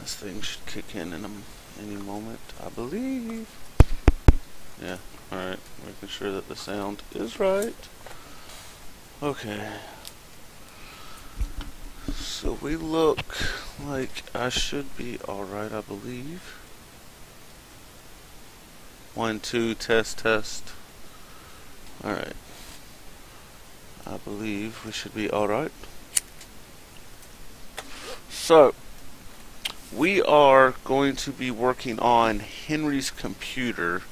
this thing should kick in any moment, I believe. Yeah, alright, making sure that the sound is right. Okay. So we look like I should be alright, I believe. 1, 2, test, test. Alright. I believe we should be alright. So, we are going to be working on Henry's computer.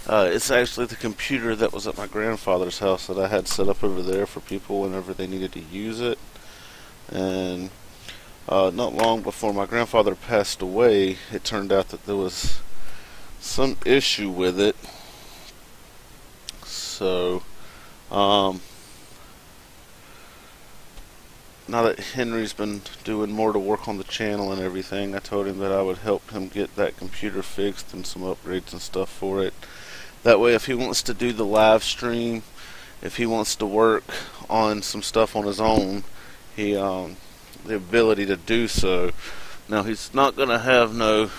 It's actually the computer that was at my grandfather's house that I had set up over there for people whenever they needed to use it. And not long before my grandfather passed away, it turned out that there was some issue with it. So, now that Henry's been doing more to work on the channel and everything, I told him that I would help him get that computer fixed and some upgrades and stuff for it. That way, if he wants to do the live stream, if he wants to work on some stuff on his own, he the ability to do so. Now, he's not gonna have no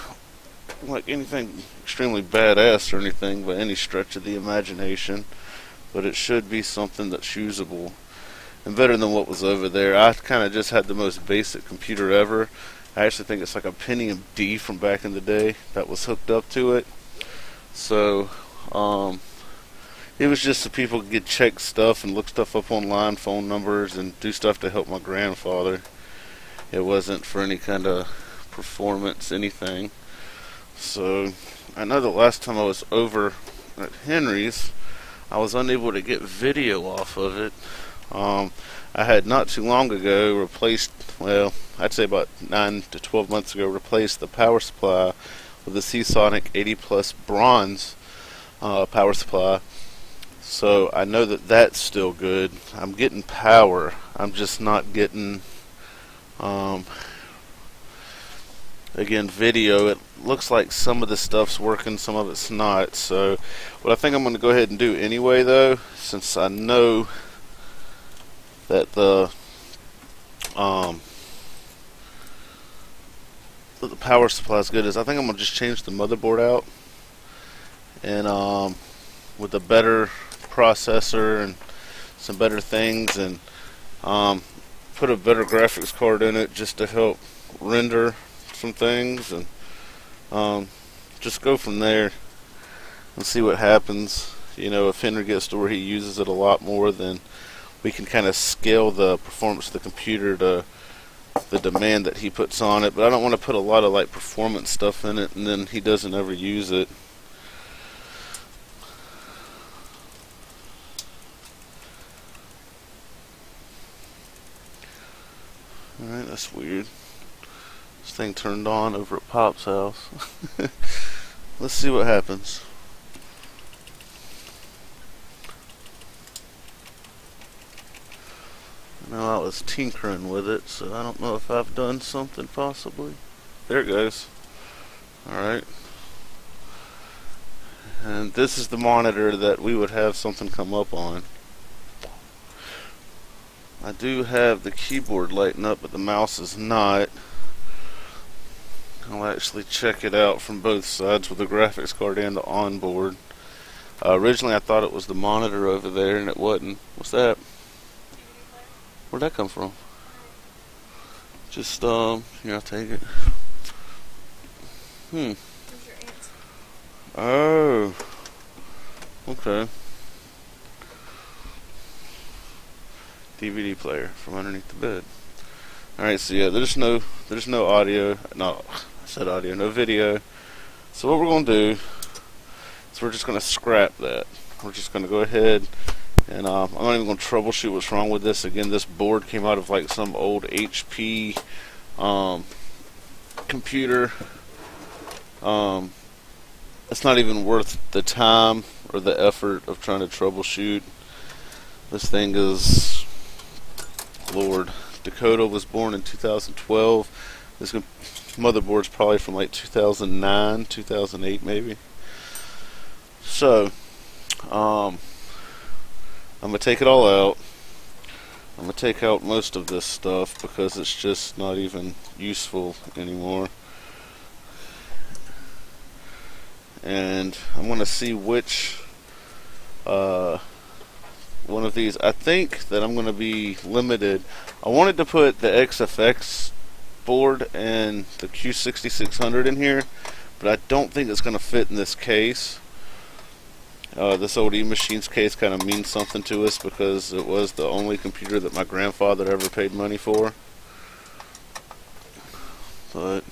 like anything extremely badass or anything by any stretch of the imagination, but it should be something that's usable and better than what was over there. I kind of just had the most basic computer ever. I actually think it's like a Pentium D from back in the day that was hooked up to it. So it was just so people could check stuff and look stuff up online, phone numbers, and do stuff to help my grandfather. It wasn't for any kind of performance, anything. So I know the last time I was over at Henry's, I was unable to get video off of it. I had not too long ago replaced, well, I'd say about 9 to 12 months ago, replaced the power supply with the Seasonic 80 Plus bronze power supply. So I know that that's still good. I'm getting power. I'm just not getting, again, video. It looks like some of the stuff's working, some of it's not. So what I think I'm going to go ahead and do anyway, though, since I know that the power supply is good, is I think I'm going to just change the motherboard out, and with a better processor and some better things, and put a better graphics card in it just to help render some things, and just go from there and see what happens. You know, if Henry gets to where he uses it a lot more, then we can kind of scale the performance of the computer to the demand that he puts on it. But I don't want to put a lot of like performance stuff in it and then he doesn't ever use it. Alright, that's weird. This thing turned on over at Pop's house. Let's see what happens. Now I was tinkering with it, so I don't know if I've done something possibly. There it goes. Alright. And this is the monitor that we would have something come up on. I do have the keyboard lighting up, but the mouse is not. I'll actually check it out from both sides with the graphics card and the onboard. Originally I thought it was the monitor over there, and it wasn't. What's that? Where'd that come from? Just, here, I'll take it. Oh. Okay. DVD player from underneath the bed. Alright, so yeah, there's no audio. No, I said audio, no video. So what we're going to do is we're just going to scrap that. We're just going to go ahead and I'm not even going to troubleshoot what's wrong with this. Again, this board came out of like some old HP computer. It's not even worth the time or the effort of trying to troubleshoot. This thing is, Lord. Dakota was born in 2012. This motherboard's probably from like 2009, 2008 maybe. So, I'm going to take it all out. I'm going to take out most of this stuff because it's just not even useful anymore. and I'm going to see which one of these. I think that I'm going to be limited. I wanted to put the XFX board and the Q6600 in here, but I don't think it's going to fit in this case. This old E-Machines case kind of means something to us because it was the only computer that my grandfather ever paid money for. But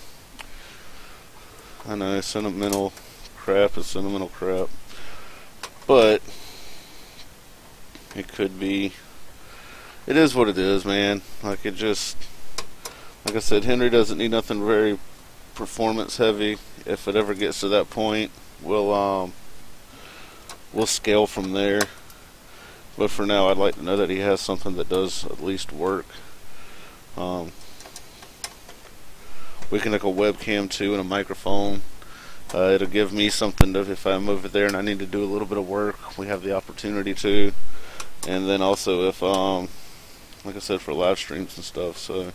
I know sentimental crap is sentimental crap, but it could be. It is what it is, man. Like it just, like I said, Henry doesn't need nothing very performance heavy. If it ever gets to that point, we'll scale from there. But for now, I'd like to know that he has something that does at least work. We can hook a webcam too and a microphone. It'll give me something to, if I'm over there and I need to do a little bit of work, we have the opportunity to. And then also if, like I said, for live streams and stuff, so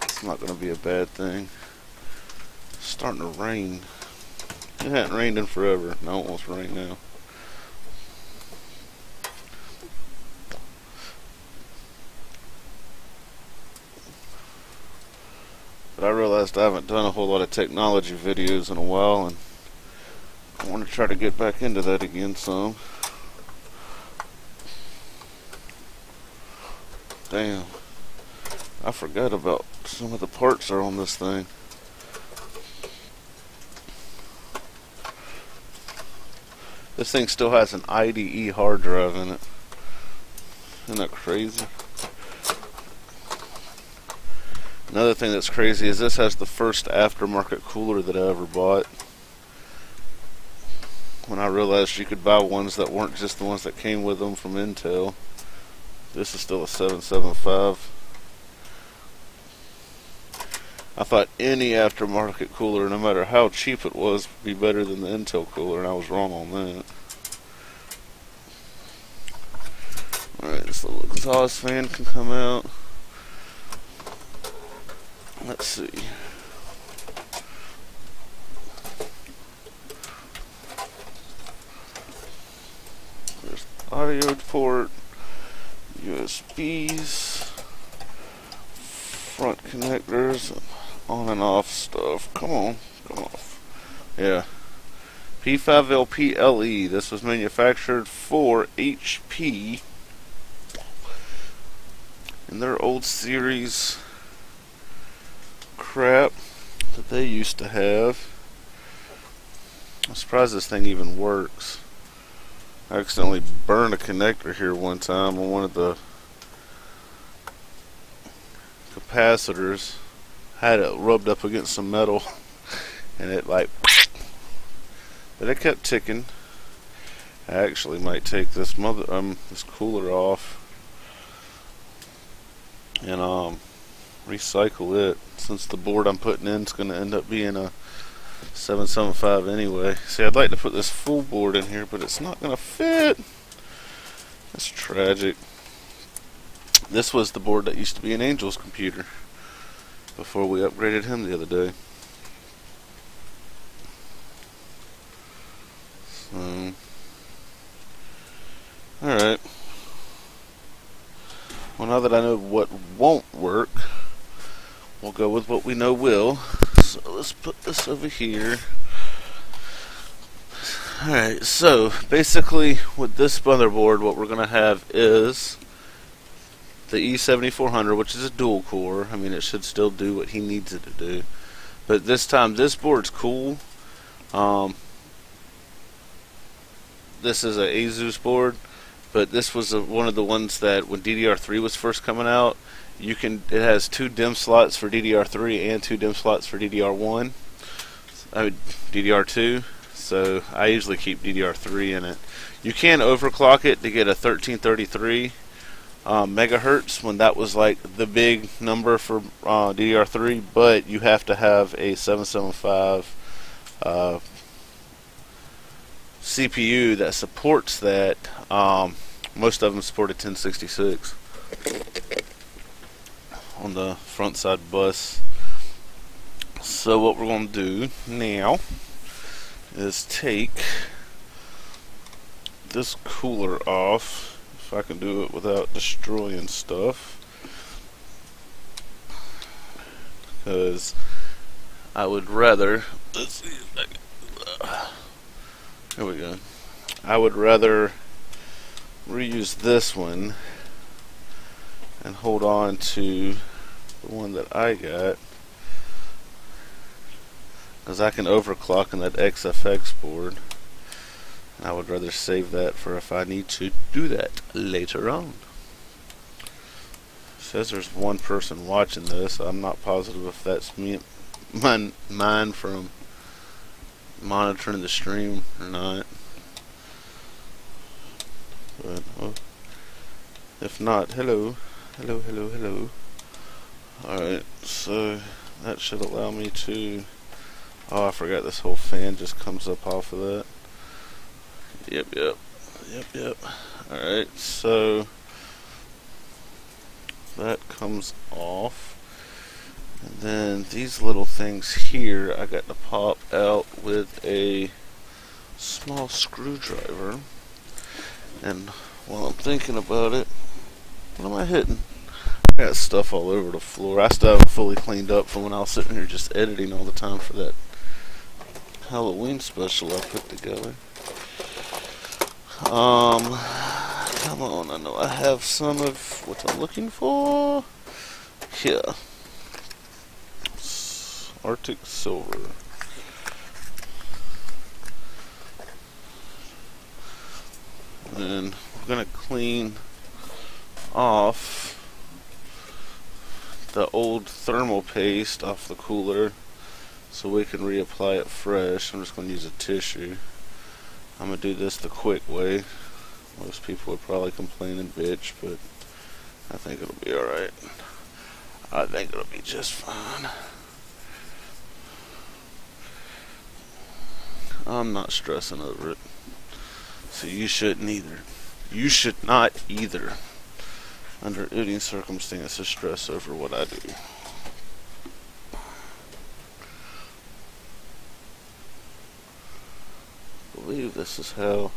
it's not going to be a bad thing. It's starting to rain. It hadn't rained in forever. Now it wants to rain now. But I realized I haven't done a whole lot of technology videos in a while, and I want to try to get back into that again some. Damn, I forgot about some of the parts are on this thing. This thing still has an IDE hard drive in it. Isn't that crazy? Another thing that's crazy is this has the first aftermarket cooler that I ever bought. When I realized you could buy ones that weren't just the ones that came with them from Intel. This is still a 775. I thought any aftermarket cooler, no matter how cheap it was, would be better than the Intel cooler, and I was wrong on that. Alright, this little exhaust fan can come out. Let's see. There's the audio port, USBs, front connectors, on and off stuff. Come on, come off. Yeah. P5LP-LE. This was manufactured for HP in their old series crap that they used to have. I'm surprised this thing even works. I accidentally burned a connector here one time on one of the capacitors. Had it rubbed up against some metal and it like, but it kept ticking. I actually might take this this cooler off and recycle it, since the board I'm putting in is going to end up being a 775 anyway. See, I'd like to put this full board in here, but it's not going to fit. That's tragic. This was the board that used to be an Angel's computer before we upgraded him the other day. So, alright. Well, now that I know what won't work, we'll go with what we know will. So let's put this over here. Alright, so basically with this motherboard, what we're going to have is the E7400, which is a dual core. I mean, it should still do what he needs it to do. But this time, this board's cool. This is a Asus board, but this was one of the ones that when DDR3 was first coming out, it has 2 DIMM slots for DDR3 and 2 DIMM slots for DDR1. I mean DDR2. So I usually keep DDR3 in it. You can overclock it to get a 1333 megahertz when that was like the big number for DDR3, but you have to have a 775 CPU that supports that. Most of them support a 1066 on the front side bus. So what we're going to do now is take this cooler off, if I can do it without destroying stuff, because I would rather, let's see if I can, here we go, I would rather reuse this one and hold on to the one that I got, because I can overclock in that XFX board. I would rather save that for if I need to do that later on. It says there's one person watching this. I'm not positive if that's me, mine from monitoring the stream or not. But if not, hello. Alright, so that should allow me to, oh, I forgot this whole fan just comes up off of that. Yep. Alright, so that comes off. And then these little things here I got to pop out with a small screwdriver. And while I'm thinking about it, what am I hitting? I got stuff all over the floor. I still haven't fully cleaned up from when I was sitting here just editing all the time for that Halloween special I put together. Come on, I know I have some of what I'm looking for. Here. Arctic Silver. And we're going to clean off the old thermal paste off the cooler so we can reapply it fresh. I'm just going to use a tissue. I'm going to do this the quick way. Most people would probably complain and bitch, but I think it'll be alright. I think it'll be just fine. I'm not stressing over it. So you shouldn't either. You should not either, under any circumstances, stress over what I do. I believe this is how.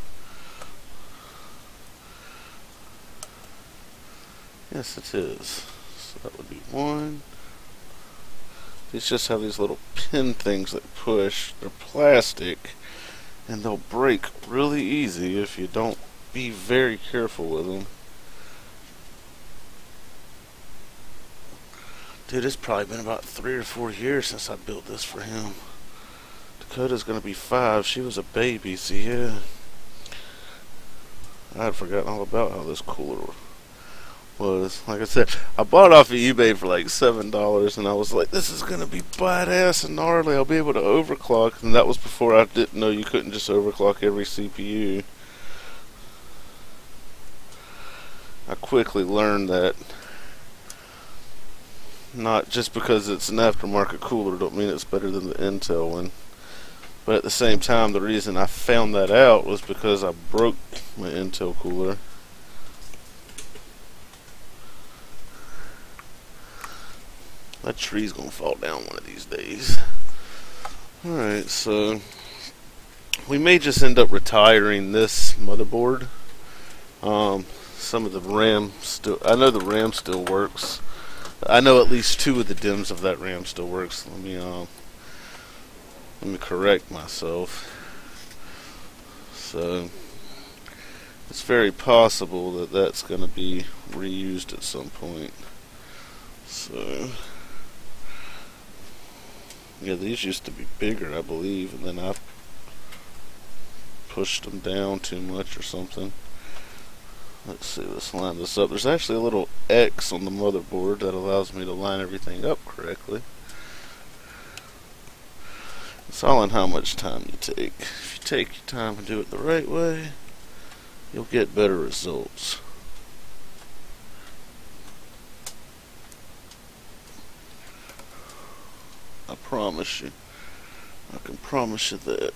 Yes, it is. So that would be one. These just have these little pin things that push. They're plastic, and they'll break really easy if you don't be very careful with them. Dude, it's probably been about 3 or 4 years since I built this for him. Dakota's gonna be 5. She was a baby, so yeah. I had forgotten all about how this cooler was. Like I said, I bought it off of eBay for like $7, and I was like, this is gonna be badass and gnarly. I'll be able to overclock. And that was before I didn't know you couldn't just overclock every CPU. I quickly learned that not just because it's an aftermarket cooler don't mean it's better than the Intel one. But at the same time, the reason I found that out was because I broke my Intel cooler. That tree's gonna fall down one of these days. Alright, so we may just end up retiring this motherboard. Some of the RAM still, I know the RAM still works. I know at least 2 of the DIMMs of that RAM still works. Let me correct myself. So it's very possible that that's going to be reused at some point. So yeah, these used to be bigger, I believe, and then I pushed them down too much or something. Let's see, let's line this up. There's actually a little X on the motherboard that allows me to line everything up correctly. It's all in how much time you take. If you take your time and do it the right way, you'll get better results. I promise you. I can promise you that.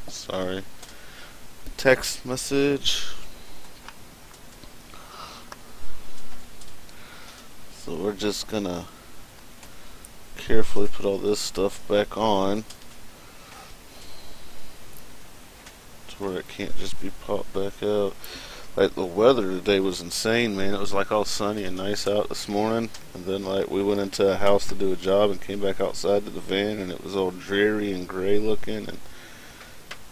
Sorry. Text message. So we're just gonna carefully put all this stuff back on to where it can't just be popped back out. Like, the weather today was insane, man. It was like all sunny and nice out this morning, and then like we went into a house to do a job and came back outside to the van, and it was all dreary and gray looking and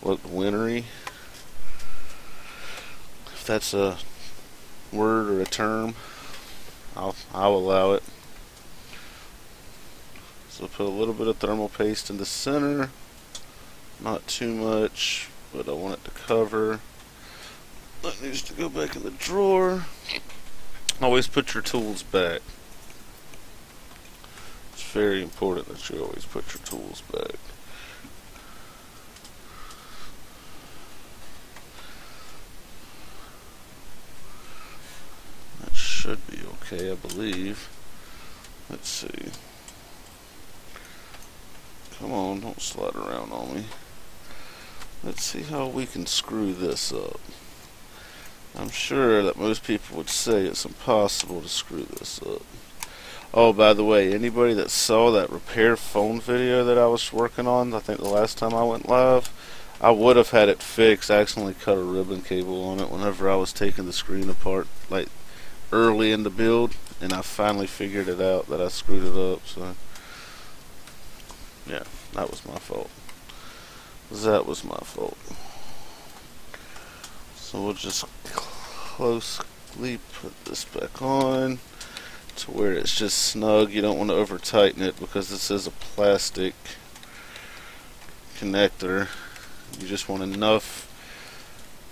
looked wintry, if that's a word or a term. I'll allow it. So put a little bit of thermal paste in the center, not too much, but I want it to cover. That needs to go back in the drawer. Always put your tools back. It's very important that you always put your tools back. That should be okay, I believe. Let's see. Come on, don't slide around on me. Let's see how we can screw this up. I'm sure that most people would say it's impossible to screw this up. Oh, by the way, anybody that saw that repair phone video that I was working on, I think the last time I went live, I would have had it fixed. I accidentally cut a ribbon cable on it whenever I was taking the screen apart, like early in the build, and I finally figured it out that I screwed it up. So yeah, that was my fault. That was my fault. So we'll just closely put this back on to where it's just snug. You don't want to over tighten it because this is a plastic connector. You just want enough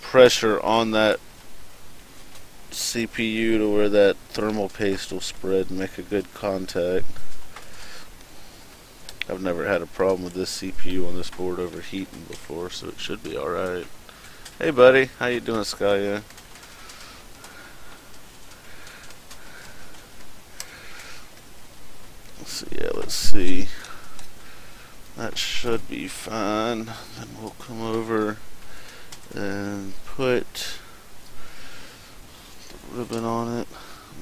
pressure on that CPU to where that thermal paste will spread and make a good contact. I've never had a problem with this CPU on this board overheating before, so it should be alright. Hey buddy, how you doing, Skya? So yeah, let's see. That should be fine. Then we'll come over and put the ribbon on it.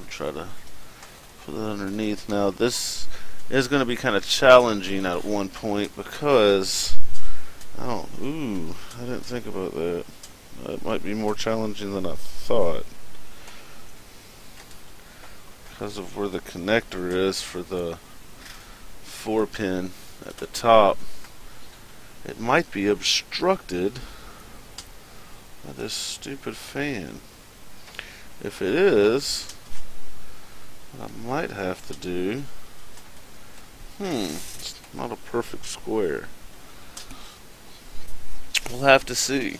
I'm try to put it underneath. Now this is going to be kind of challenging at one point because I didn't think about that. It might be more challenging than I thought because of where the connector is for the 4-pin at the top. It might be obstructed by this stupid fan. If it is, what I might have to do, it's not a perfect square. We'll have to see.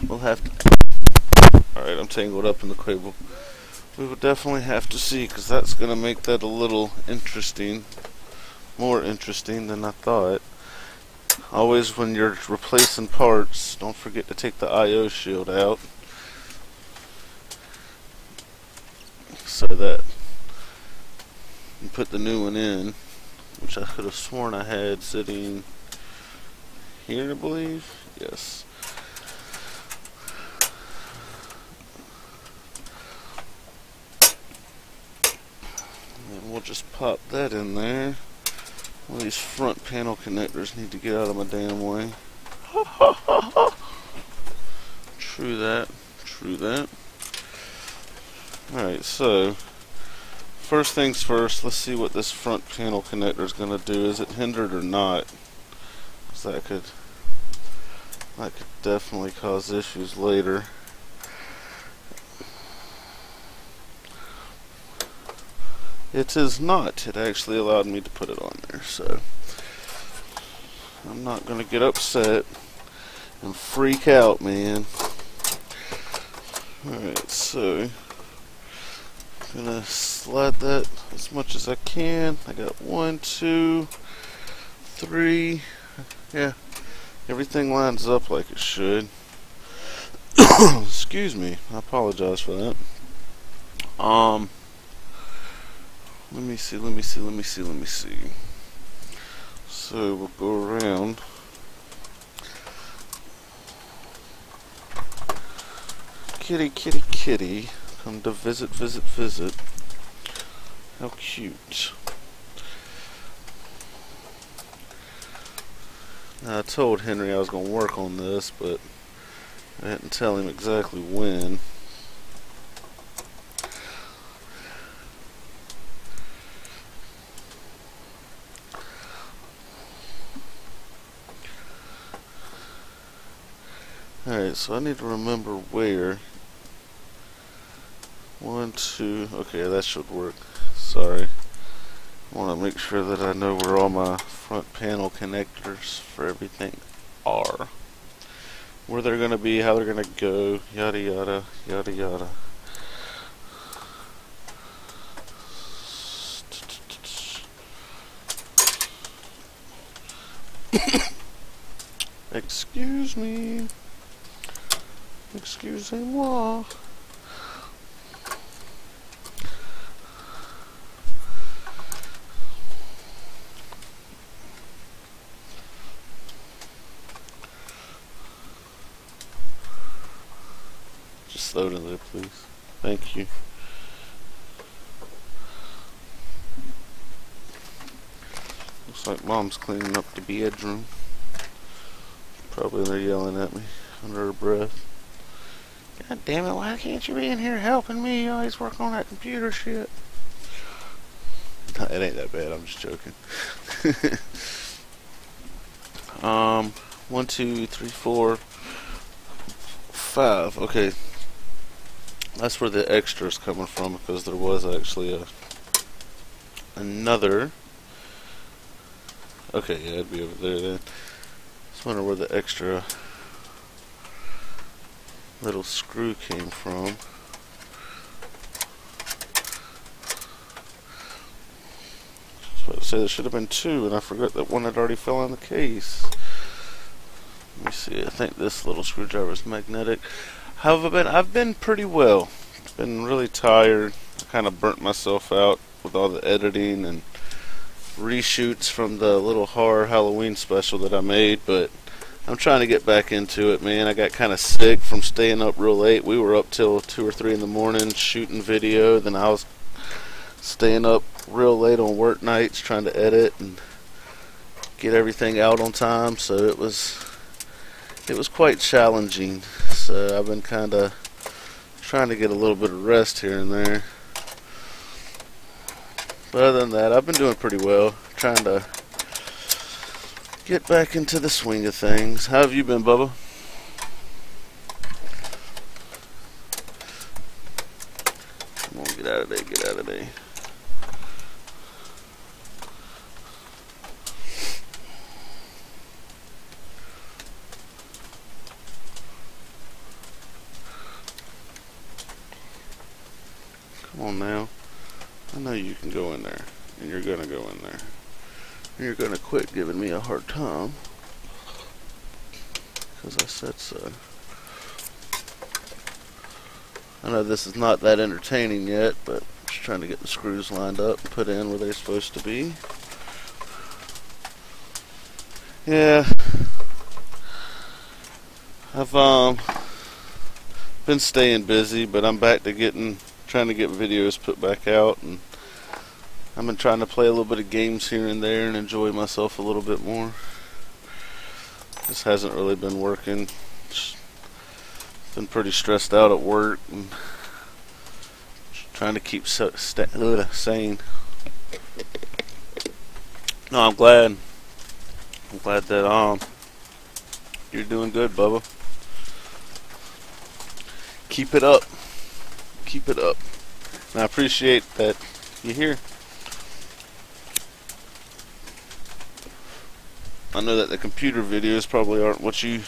We'll have to. Alright, I'm tangled up in the cable. We will definitely have to see, because that's going to make that a little interesting. More interesting than I thought. Always when you're replacing parts, don't forget to take the I/O shield out, so that you put the new one in, which I could have sworn I had sitting here, I believe. Yes. And we'll just pop that in there. Well, these front panel connectors need to get out of my damn way. True that. True that. Alright, so first things first, let's see what this front panel connector is going to do. Is it hindered or not? Because that could definitely cause issues later. It is not. It actually allowed me to put it on there, so I'm not going to get upset and freak out, man. Alright, so I'm going to slide that as much as I can. I got 1, 2, 3. Yeah, everything lines up like it should. Excuse me, I apologize for that. Let me see. So we'll go around kitty, kitty, kitty. Come to visit, visit, visit. How cute. Now, I told Henry I was going to work on this, but I didn't tell him exactly when. Alright, so I need to remember where. 1, 2, okay, that should work. Sorry. I want to make sure that I know where all my front panel connectors for everything are. Where they're going to be, how they're going to go, yada yada, yada yada. Excuse me. Excusez-moi. Just slow down there, please. Thank you. Looks like Mom's cleaning up the bedroom. Probably they're yelling at me under her breath. God damn it, why can't you be in here helping me? You always work on that computer shit. It ain't that bad, I'm just joking. 1, 2, 3, 4, 5. Okay. That's where the extra is coming from, because there was actually another. Okay, yeah, it'd be over there then. Just wonder where the extra little screw came from. So there should have been 2, and I forgot that one had already fell in the case. Let me see. I think this little screwdriver is magnetic. How have I been? I've been pretty well. Been really tired. I kind of burnt myself out with all the editing and reshoots from the little horror Halloween special that I made, but I'm trying to get back into it, man. I got kind of sick from staying up real late. We were up till 2 or 3 in the morning shooting video. Then I was staying up real late on work nights trying to edit and get everything out on time. So it was quite challenging. So I've been kind of trying to get a little bit of rest here and there. But other than that, I've been doing pretty well. Trying to get back into the swing of things. How have you been, Bubba? Come on, get out of there, get out of there. Come on now. I know you can go in there, and you're gonna go in there. And you're gonna quit giving me a hard time, because I said so. I know this is not that entertaining yet, but just trying to get the screws lined up and put in where they're supposed to be. Yeah. I've been staying busy, but I'm back to trying to get videos put back out, and I've been trying to play a little bit of games here and there and enjoy myself a little bit more. This hasn't really been working. Just been pretty stressed out at work and trying to keep sane. No, I'm glad that you're doing good, Bubba. Keep it up. Keep it up. And I appreciate that you're here. I know that the computer videos probably aren't what you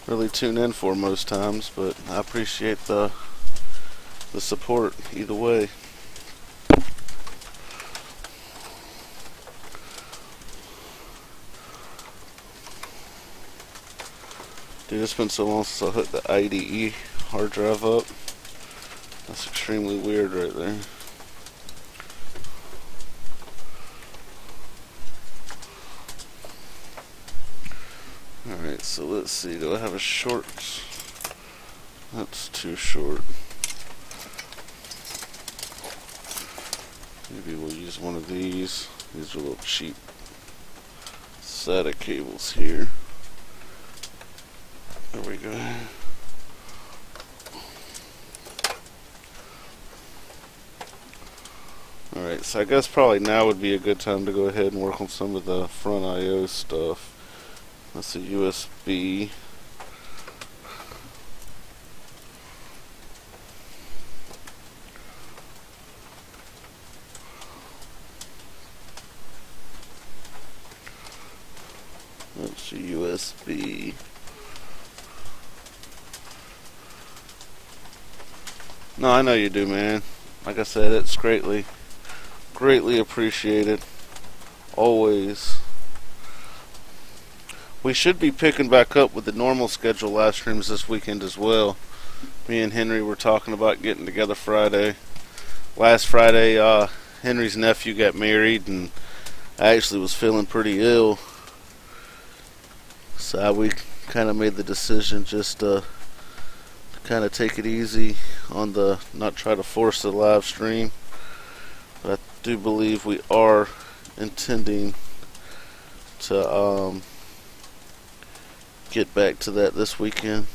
really tune in for most times, but I appreciate the support either way. Dude, it's been so long since I hooked the IDE hard drive up. That's extremely weird right there. Alright, so let's see. Do I have a short That's too short. Maybe we'll use one of these. These are a little cheap SATA cables here. There we go. Alright, so I guess probably now would be a good time to go ahead and work on some of the front I/O stuff. That's a USB. That's a USB. No, I know you do, man. Like I said, it's greatly appreciated. Always. We should be picking back up with the normal schedule live streams this weekend as well. Me and Henry were talking about getting together Friday. Last Friday, Henry's nephew got married, and I actually was feeling pretty ill. So we kind of made the decision just to kind of take it easy on the, not try to force the live stream. But I do believe we are intending to get back to that this weekend.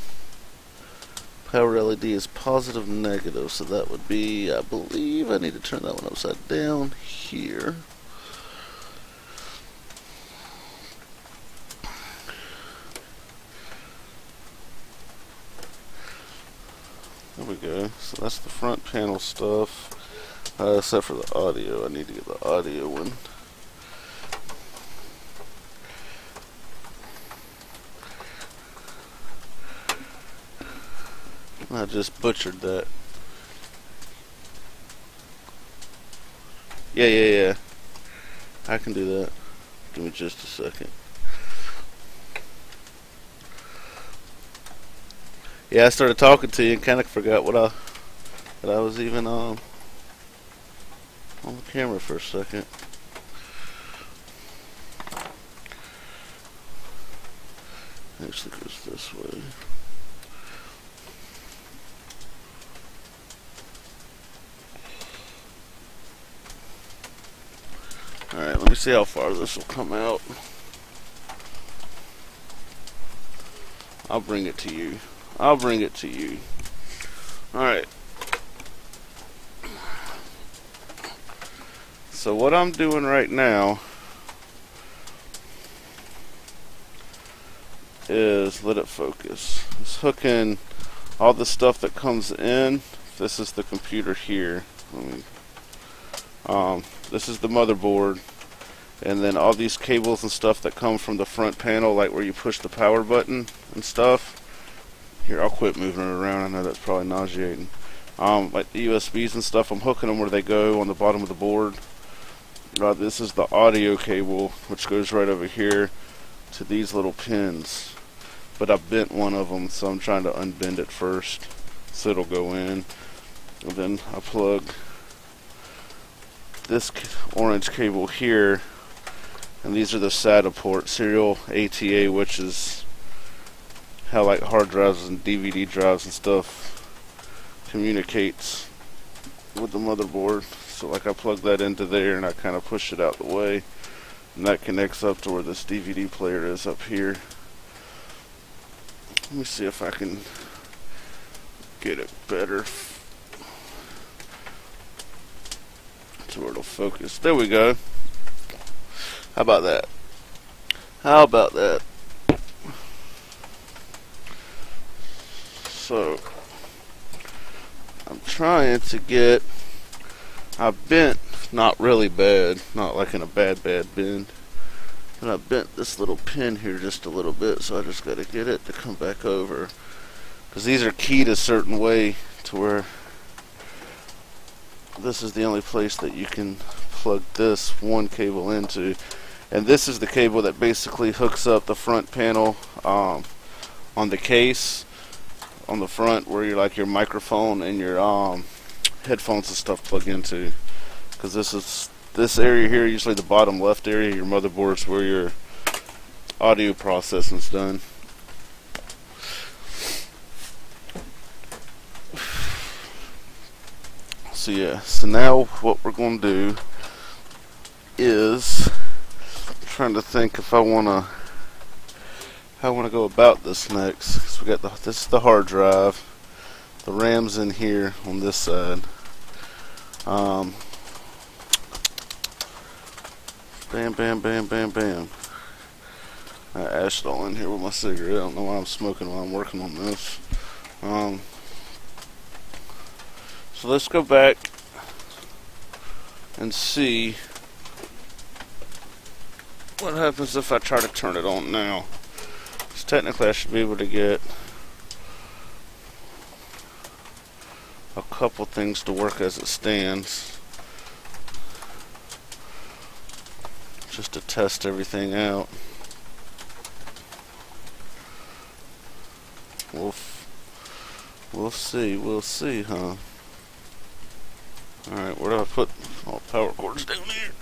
Power LED is positive negative, so that would be, I believe I need to turn that one upside down here. There we go. So that's the front panel stuff. Except for the audio. I need to get the audio one. I just butchered that. Yeah. I can do that. Give me just a second. Yeah, I started talking to you and kind of forgot that I was even on the camera for a second. Actually goes this way. Alright, let me see how far this will come out. I'll bring it to you. Alright. So what I'm doing right now is, let it focus. It's hooking all the stuff that comes in. This is the computer here. This is the motherboard, and then all these cables and stuff that come from the front panel, like where you push the power button and stuff. Here, I'll quit moving it around. I know that's probably nauseating. Like the USBs and stuff, I'm hooking them where they go on the bottom of the board. This is the audio cable, which goes right over here to these little pins. But I bent one of them, so I'm trying to unbend it first, so it'll go in. And then I plug this orange cable here, and these are the SATA ports, serial ATA, which is how like hard drives and DVD drives and stuff communicates with the motherboard. So like I plug that into there and I kind of push it out the way, and that connects up to where this DVD player is up here. Let me see if I can get it better to where it'll focus. There we go. How about that? So I'm trying to get, I bent, not really bad, not like in a bad bend, and I bent this little pin here just a little bit, so I just got to get it to come back over, because these are keyed a certain way to where this is the only place that you can plug this one cable into, and this is the cable that basically hooks up the front panel on the case on the front, where you're like your microphone and your headphones and stuff plug into, because this area here, usually the bottom left area, your motherboard's where your audio processing's done. So yeah, so now what we're going to do is trying to think if I want to how I want to go about this next. So we got this is the hard drive, the RAM's in here on this side. Bam, bam, bam, bam, bam. I ashed all in here with my cigarette. I don't know why I'm smoking while I'm working on this. So let's go back and see what happens if I try to turn it on now. Because technically I should be able to get a couple things to work as it stands, just to test everything out. We'll see, huh? Alright, where do I put all the power cords down here?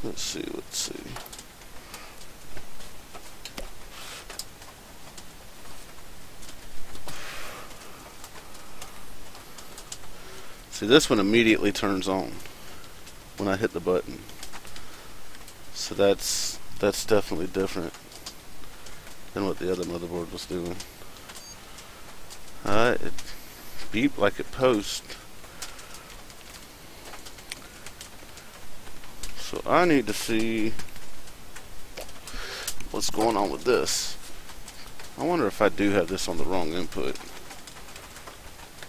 Let's see. See, this one immediately turns on when I hit the button. So that's definitely different than what the other motherboard was doing. It beeped like it post. So I need to see what's going on with this. I wonder if I do have this on the wrong input.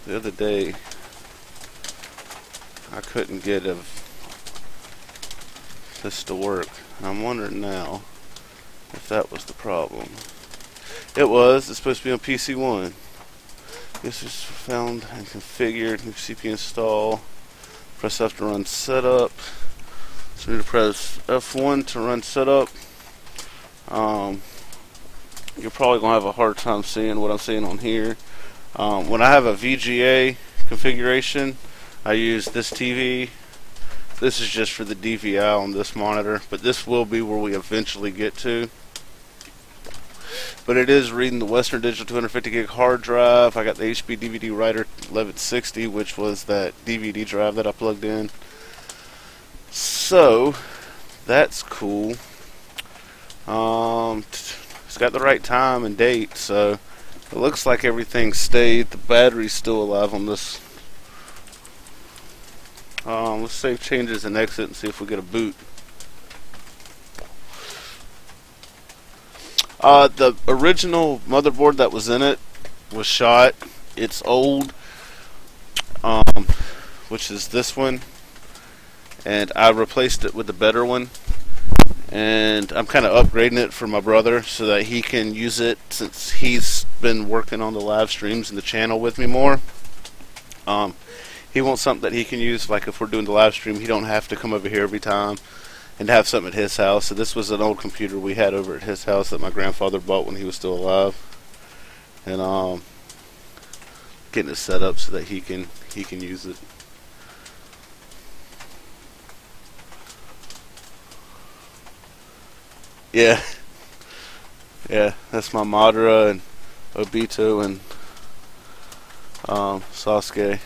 The other day I couldn't get this to work. I'm wondering now if that was the problem. It was. It's supposed to be on PC1. This is found and configured. New CPU install. Press F to run setup. So we need to press F1 to run setup. You're probably going to have a hard time seeing what I'm seeing on here. When I have a VGA configuration, I use this TV. This is just for the DVI on this monitor, but this will be where we eventually get to. But it is reading the Western Digital 250 gig hard drive. I got the HP DVD Writer 1160, which was that DVD drive that I plugged in. So that's cool. It's got the right time and date, so it looks like everything stayed. The battery's still alive on this. Let's save changes and exit and see if we get a boot. The original motherboard that was in it was shot. It's old, which is this one, and I replaced it with a better one. And I'm kind of upgrading it for my brother so that he can use it, since he's been working on the live streams and the channel with me more. He wants something that he can use, like if we're doing the live stream, he don't have to come over here every time and have something at his house. So this was an old computer we had over at his house that my grandfather bought when he was still alive, and getting it set up so that he can use it. Yeah, that's my Madara and Obito and Sasuke.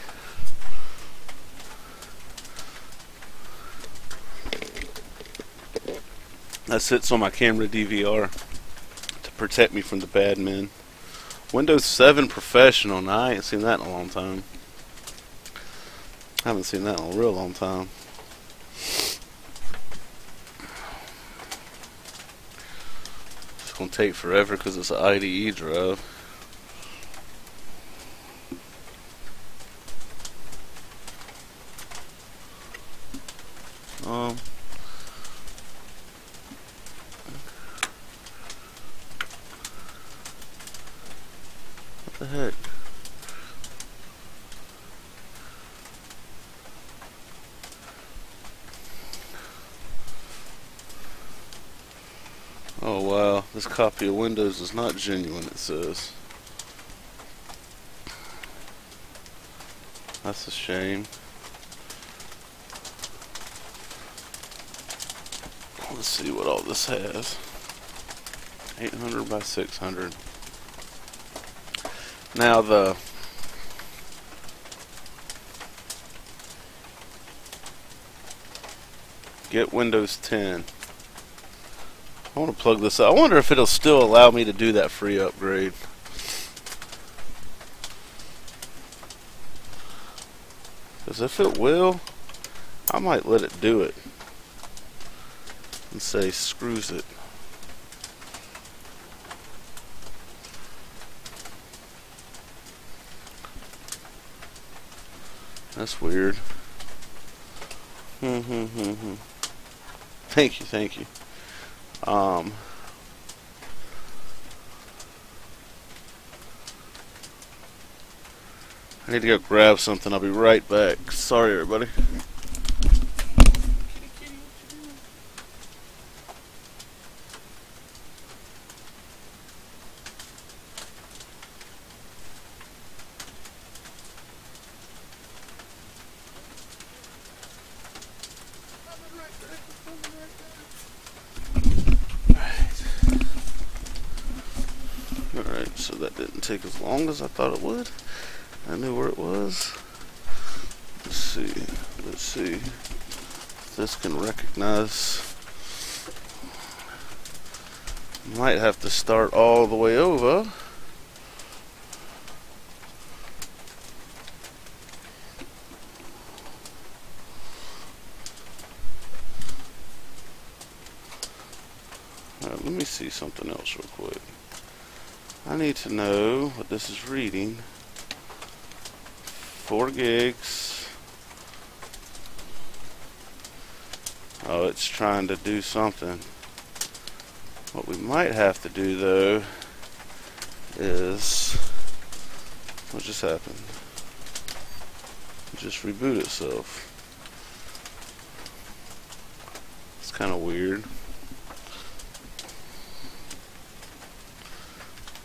That sits on my camera DVR to protect me from the bad men. Windows 7 Professional. Now, I ain't seen that in a long time. I haven't seen that in a real long time. It's going to take forever because it's an IDE drive. What the heck? Oh wow, this copy of Windows is not genuine, it says. That's a shame. Let's see what all this has. 800 by 600. Now Get Windows 10. I want to plug this up. I wonder if it'll still allow me to do that free upgrade. Because if it will, I might let it do it. And say, screws it. That's weird. Thank you, thank you. I need to go grab something. I'll be right back. Sorry, everybody. Alright, so that didn't take as long as I thought it would. I knew where it was. Let's see if this can recognize. Might have to start all the way over. Alright, let me see something else real quick. I need to know what this is reading. 4 gigs. Oh, it's trying to do something. What we might have to do though is, what just happened? It just reboot itself. It's kind of weird.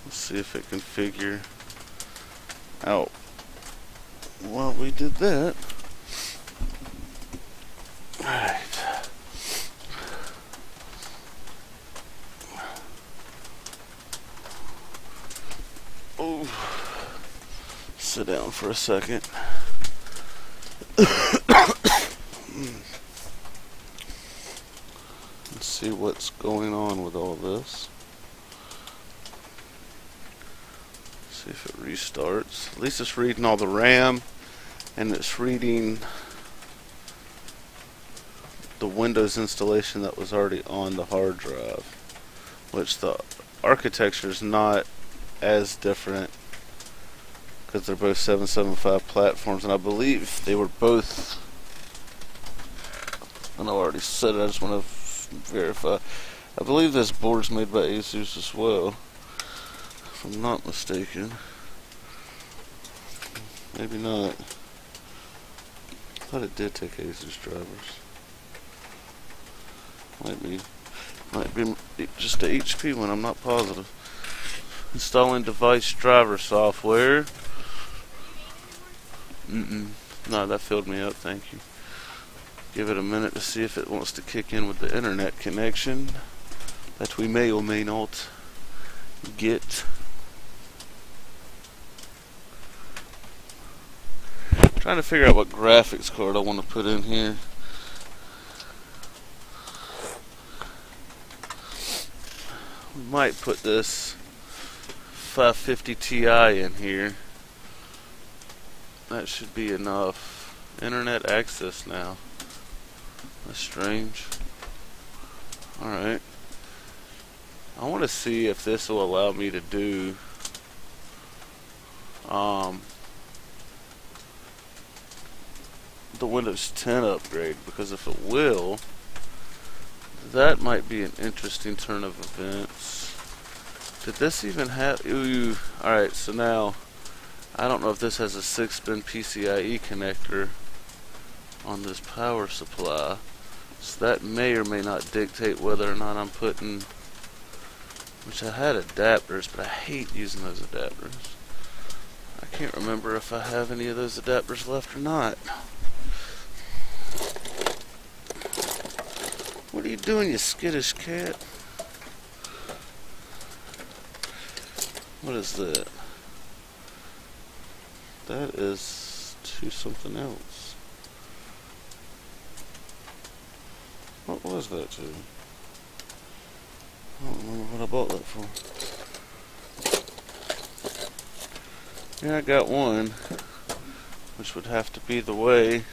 Let's see if it can figure out. Well, we did that. Alright. Oh. Sit down for a second. Let's see what's going on with all this. See if it restarts. At least it's reading all the RAM, and it's reading the Windows installation that was already on the hard drive, which the architecture is not as different because they're both 775 platforms, and I believe they were both, and I already said it, I just want to verify, I believe this board's made by Asus as well, if I'm not mistaken. Maybe not. I thought it did take Asus drivers. Might be just the HP one, I'm not positive. Installing device driver software. No, that filled me up, thank you. Give it a minute to see if it wants to kick in with the internet connection that we may or may not get. Trying to figure out what graphics card I want to put in here. We might put this 550 Ti in here. That should be enough. Internet access now. That's strange. Alright. I want to see if this will allow me to do the Windows 10 upgrade, because if it will, that might be an interesting turn of events. Did this even have... Ooh. Alright, so now I don't know if this has a 6-pin PCIe connector on this power supply, so that may or may not dictate whether or not I'm putting, which I had adapters, but I hate using those adapters. I can't remember if I have any of those adapters left or not. What are you doing, you skittish cat? What is that? That is to something else. was that to? I don't remember what I bought that for. Yeah, I got one, which would have to be the way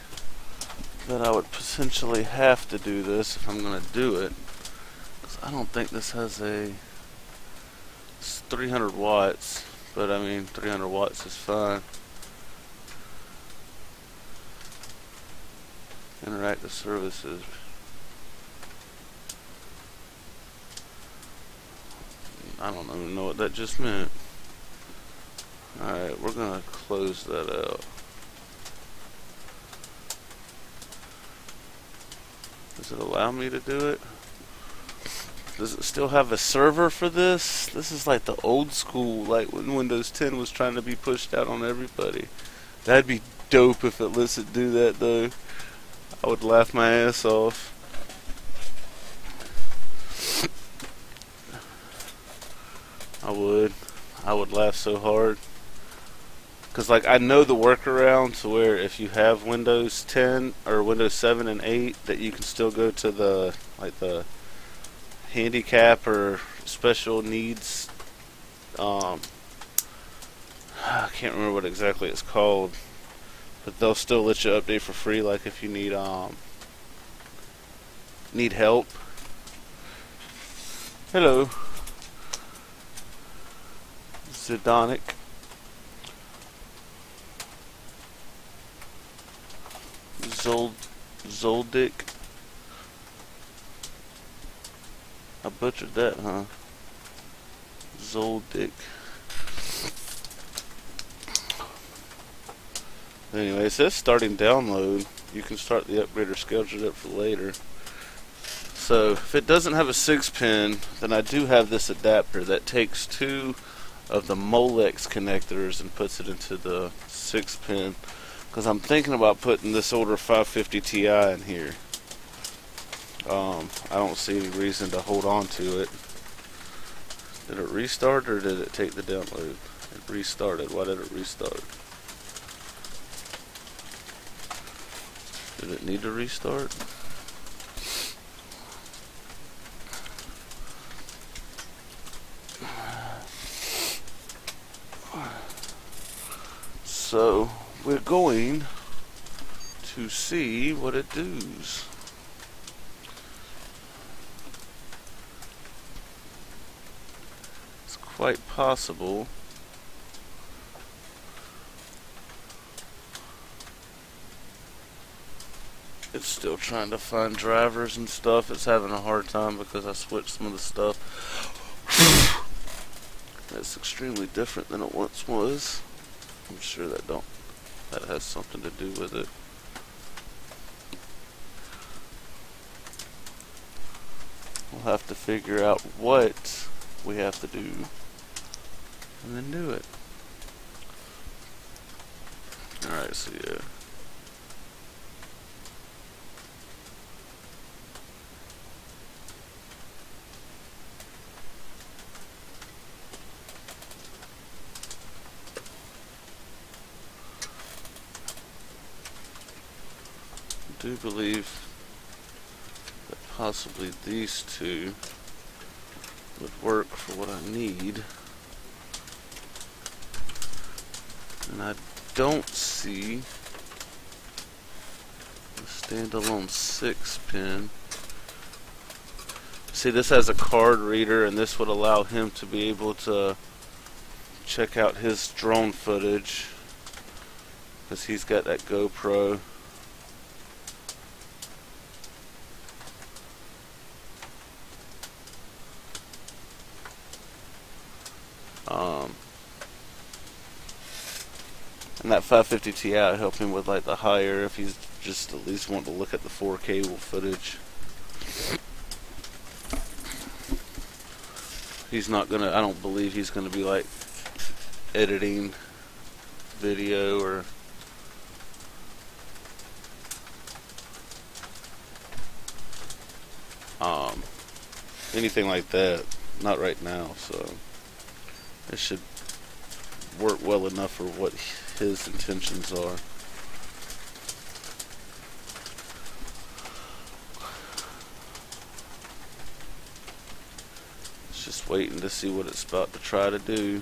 that I would potentially have to do this if I'm going to do it. Because I don't think this has a... It's 300 watts, but I mean 300 watts is fine. Interactive services. I don't even know what that just meant. Alright, we're gonna close that out. Does it allow me to do it? Does it still have a server for this? This is like the old school, like when Windows 10 was trying to be pushed out on everybody. That'd be dope if it lets it do that though. I would laugh my ass off. I would laugh so hard. Cause like I know the workaround to where if you have Windows 10 or Windows 7 and 8 that you can still go to the like the handicap or special needs. I can't remember what exactly it's called, but they'll still let you update for free. Like if you need help. Hello, Zidonic. Zoldyck. I butchered that, huh? Zoldyck. Anyway, it says starting download. You can start the upgrade or schedule it for later. So, if it doesn't have a 6-pin, then I do have this adapter that takes 2 of the Molex connectors and puts it into the 6-pin. Because I'm thinking about putting this older 550 Ti in here. I don't see any reason to hold on to it. Did it restart or did it take the download? It restarted. Why did it restart? Did it need to restart? So we're going to see what it does. It's quite possible it's still trying to find drivers and stuff. It's having a hard time because I switched some of the stuff. That's extremely different than it once was. I'm sure that has something to do with it. We'll have to figure out what we have to do and then do it. Alright, so yeah. I do believe that possibly these two would work for what I need, and I don't see a standalone 6-pin. See, this has a card reader, and this would allow him to be able to check out his drone footage because he's got that GoPro. And that 550 Ti will help him with like the higher, if he's just at least wanting to look at the 4K footage. He's not gonna, I don't believe he's gonna be like editing video or anything like that. Not right now, so it should work well enough for what his intentions are. waiting to see what it's about to try to do.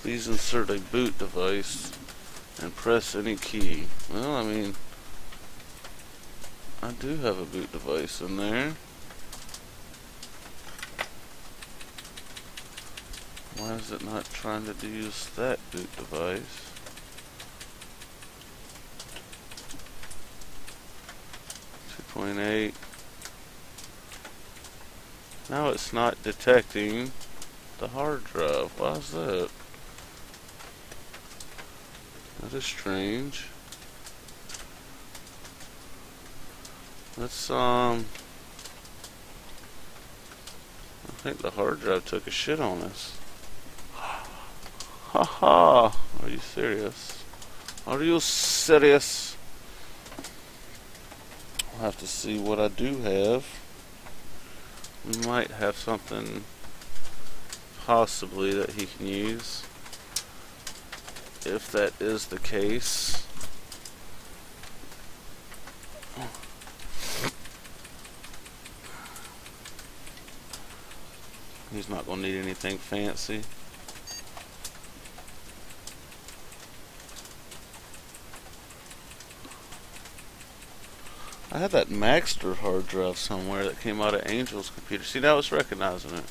Please insert a boot device and press any key. Well, I mean, I do have a boot device in there. Why is it not trying to use that boot device? .8. Now it's not detecting the hard drive. Why is that? That is strange. Let's I think the hard drive took a shit on us. Haha. Are you serious? Are you serious? I'll have to see what I do have. We might have something possibly that he can use. If that is the case. He's not going to need anything fancy. I had that Maxter hard drive somewhere that came out of Angel's computer. See, now it's recognizing it.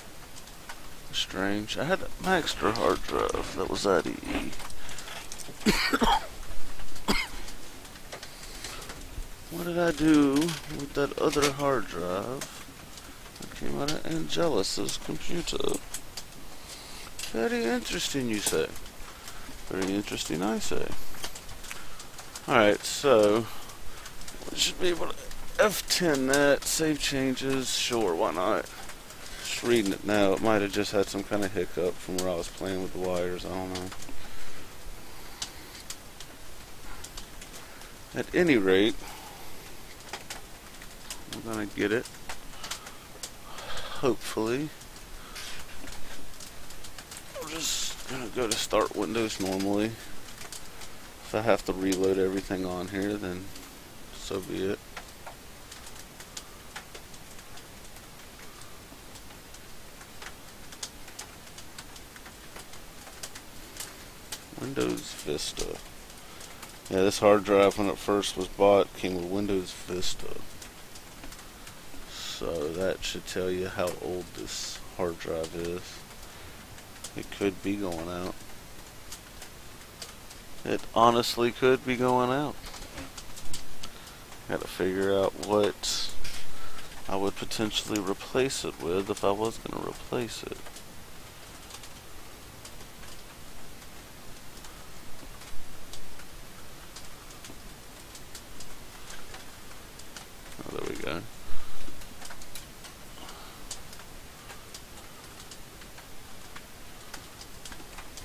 Strange. I had that Maxter hard drive that was at EE. What did I do with that other hard drive that came out of Angelus's computer? Very interesting, you say. Very interesting, I say. Alright, so we should be able to F10 that, save changes, sure, why not? Just reading it now, it might have just had some kind of hiccup from where I was playing with the wires, I don't know. At any rate, I'm gonna get it. Hopefully. I'm just gonna go to start Windows normally. If I have to reload everything on here, then so be it. Windows Vista. Yeah, this hard drive when it first was bought came with Windows Vista. So that should tell you how old this hard drive is. It could be going out. It honestly could be going out. Gotta figure out what I would potentially replace it with if I was gonna replace it. Oh, there we go.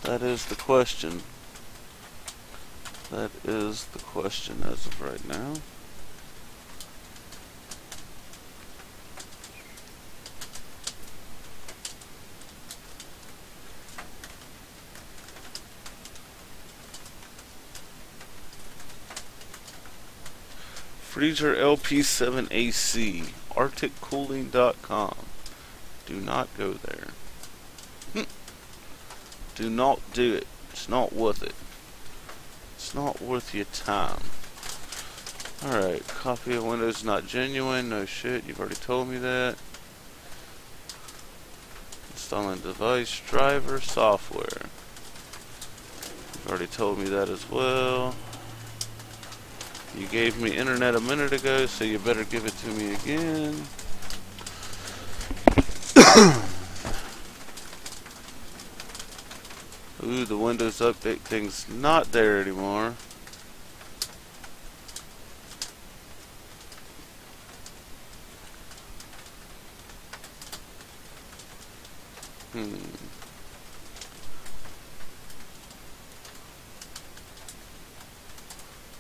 That is the question. That is the question as of right now. Freezer LP7AC, ArcticCooling.com. Do not go there. Do not do it. It's not worth it. It's not worth your time. Alright, copy of Windows not genuine. No shit, you've already told me that. Installing device driver software. You've already told me that as well. You gave me internet a minute ago, so you better give it to me again. Ooh, the Windows Update thing's not there anymore.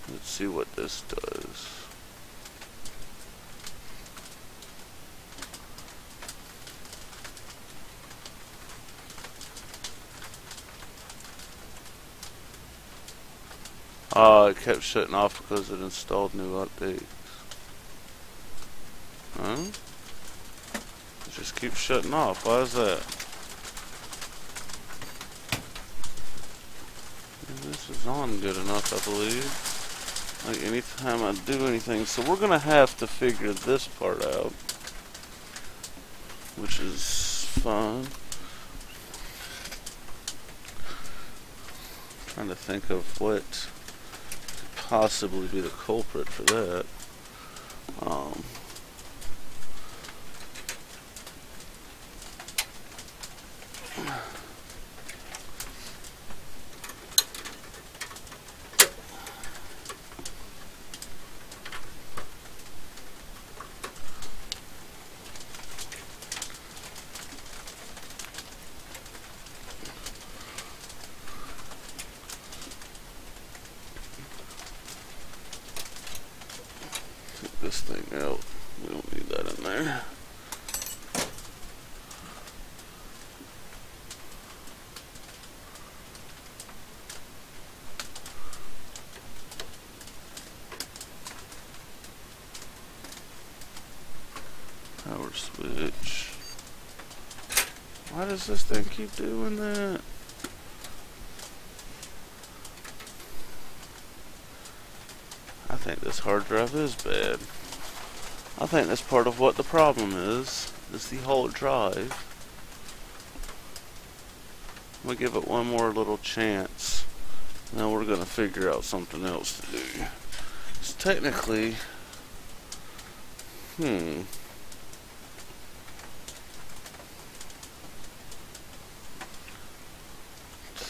Let's see what this does. It kept shutting off because it installed new updates. Huh? It just keeps shutting off. Why is that? This is on good enough, I believe. Like anytime I do anything. So we're gonna have to figure this part out, which is fun. Trying to think of what could possibly be the culprit for that. Take this thing out. We don't need that in there. Power switch. Why does this thing keep doing that? I think this hard drive is bad. I think that's part of what the problem is the hard drive. I'm gonna give it one more little chance. Now we're gonna figure out something else to do. It's technically,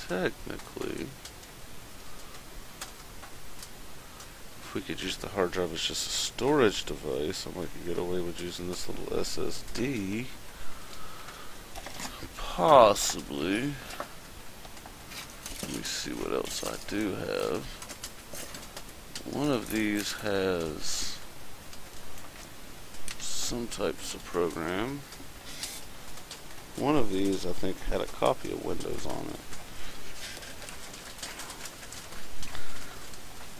technically, if we could use the hard drive as just a storage device, I might get away with using this little SSD. Possibly. Let me see what else I do have. One of these has some types of program. One of these, I think, had a copy of Windows on it.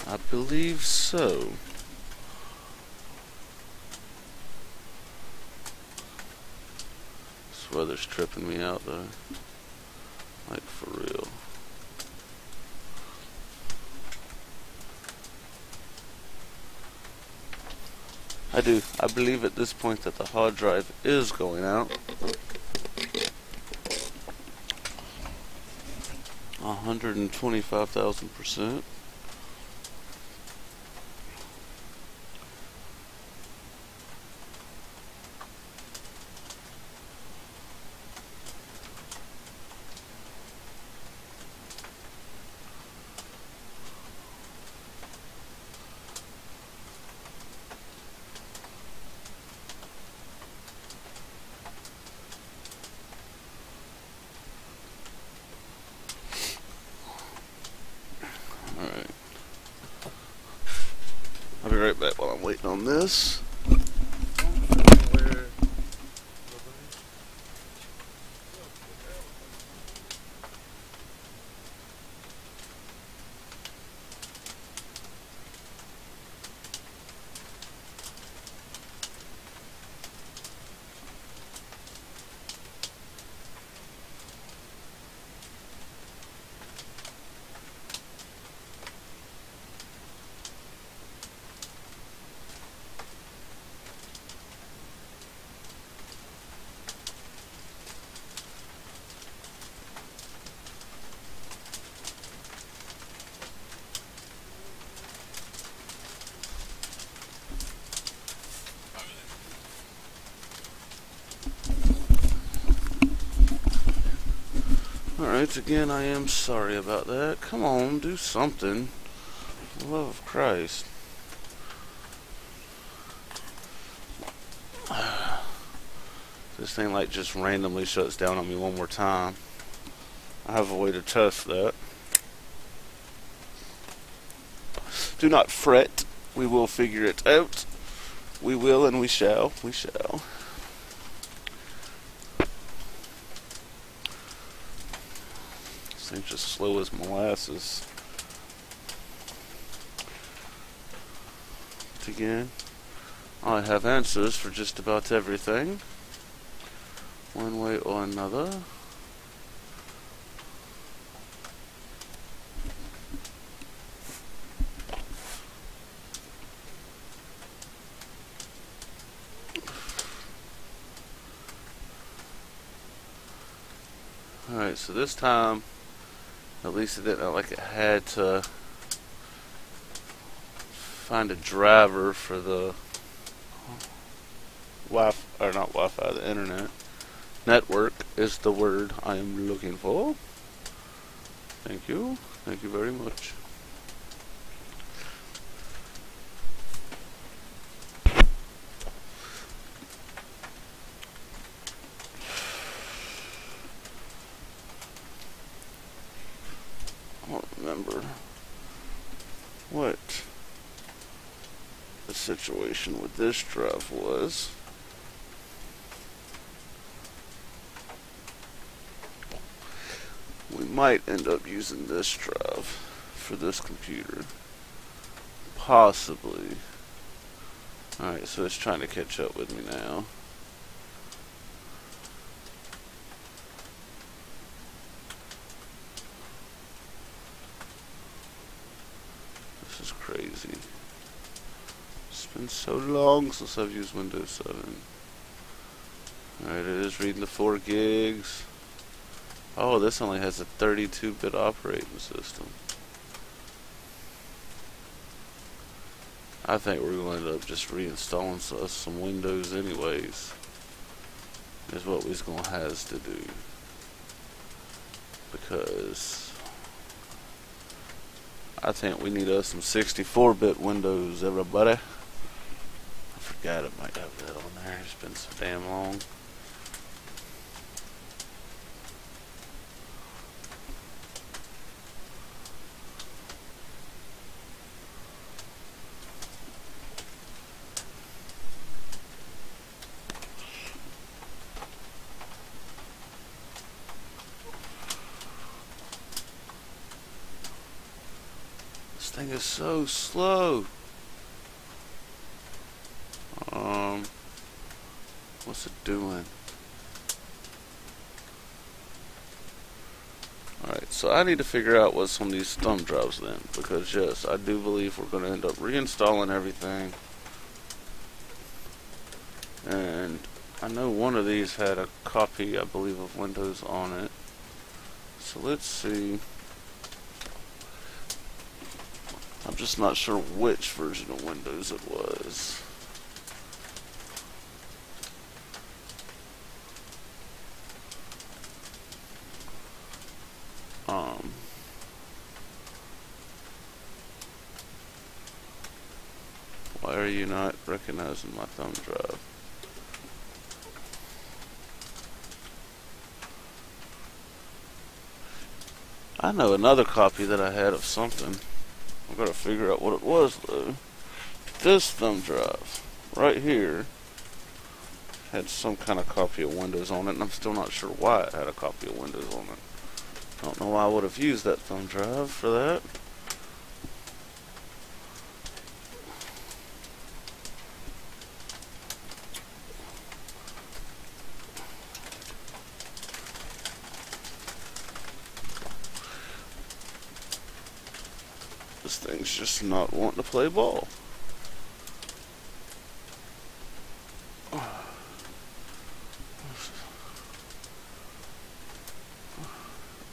I believe so. This weather's tripping me out though. Like for real. I believe at this point that the hard drive is going out. 125,000%. Alright. I'll be right back while I'm waiting on this. Alright, again, I am sorry about that. Come on, do something. For the love of Christ. This thing like just randomly shuts down on me one more time. I have a way to test that. Do not fret. We will figure it out. We will and we shall. We shall. This thing's just slow as molasses. once again. I have answers for just about everything, one way or another. Alright, so this time, at least it didn't look like it had to find a driver for the Wi-Fi, or not Wi-Fi, the internet. Network is the word I am looking for. Thank you. Thank you very much. I don't remember what the situation with this drive was. We might end up using this drive for this computer. Possibly. Alright, so it's trying to catch up with me now. This is crazy. It's been so long since I've used Windows 7. Alright, it is reading the 4 gigs. Oh, this only has a 32-bit operating system. I think we're going to end up just reinstalling some Windows anyways. Is what we're going to have to do. Because I think we need us some 64-bit Windows, everybody. I forgot it might have that on there. It's been so damn long. This thing is so slow. What's it doing? Alright, so I need to figure out what's on these thumb drives then, because yes, I do believe we're going to end up reinstalling everything. And I know one of these had a copy, I believe, of Windows on it. So let's see. I'm just not sure which version of Windows it was. Why are you not recognizing my thumb drive? I know another copy that I had of something. I've got to figure out what it was though. This thumb drive right here had some kind of copy of Windows on it, and I'm still not sure why it had a copy of Windows on it. I don't know why I would have used that thumb drive for that. This thing's just not wanting to play ball.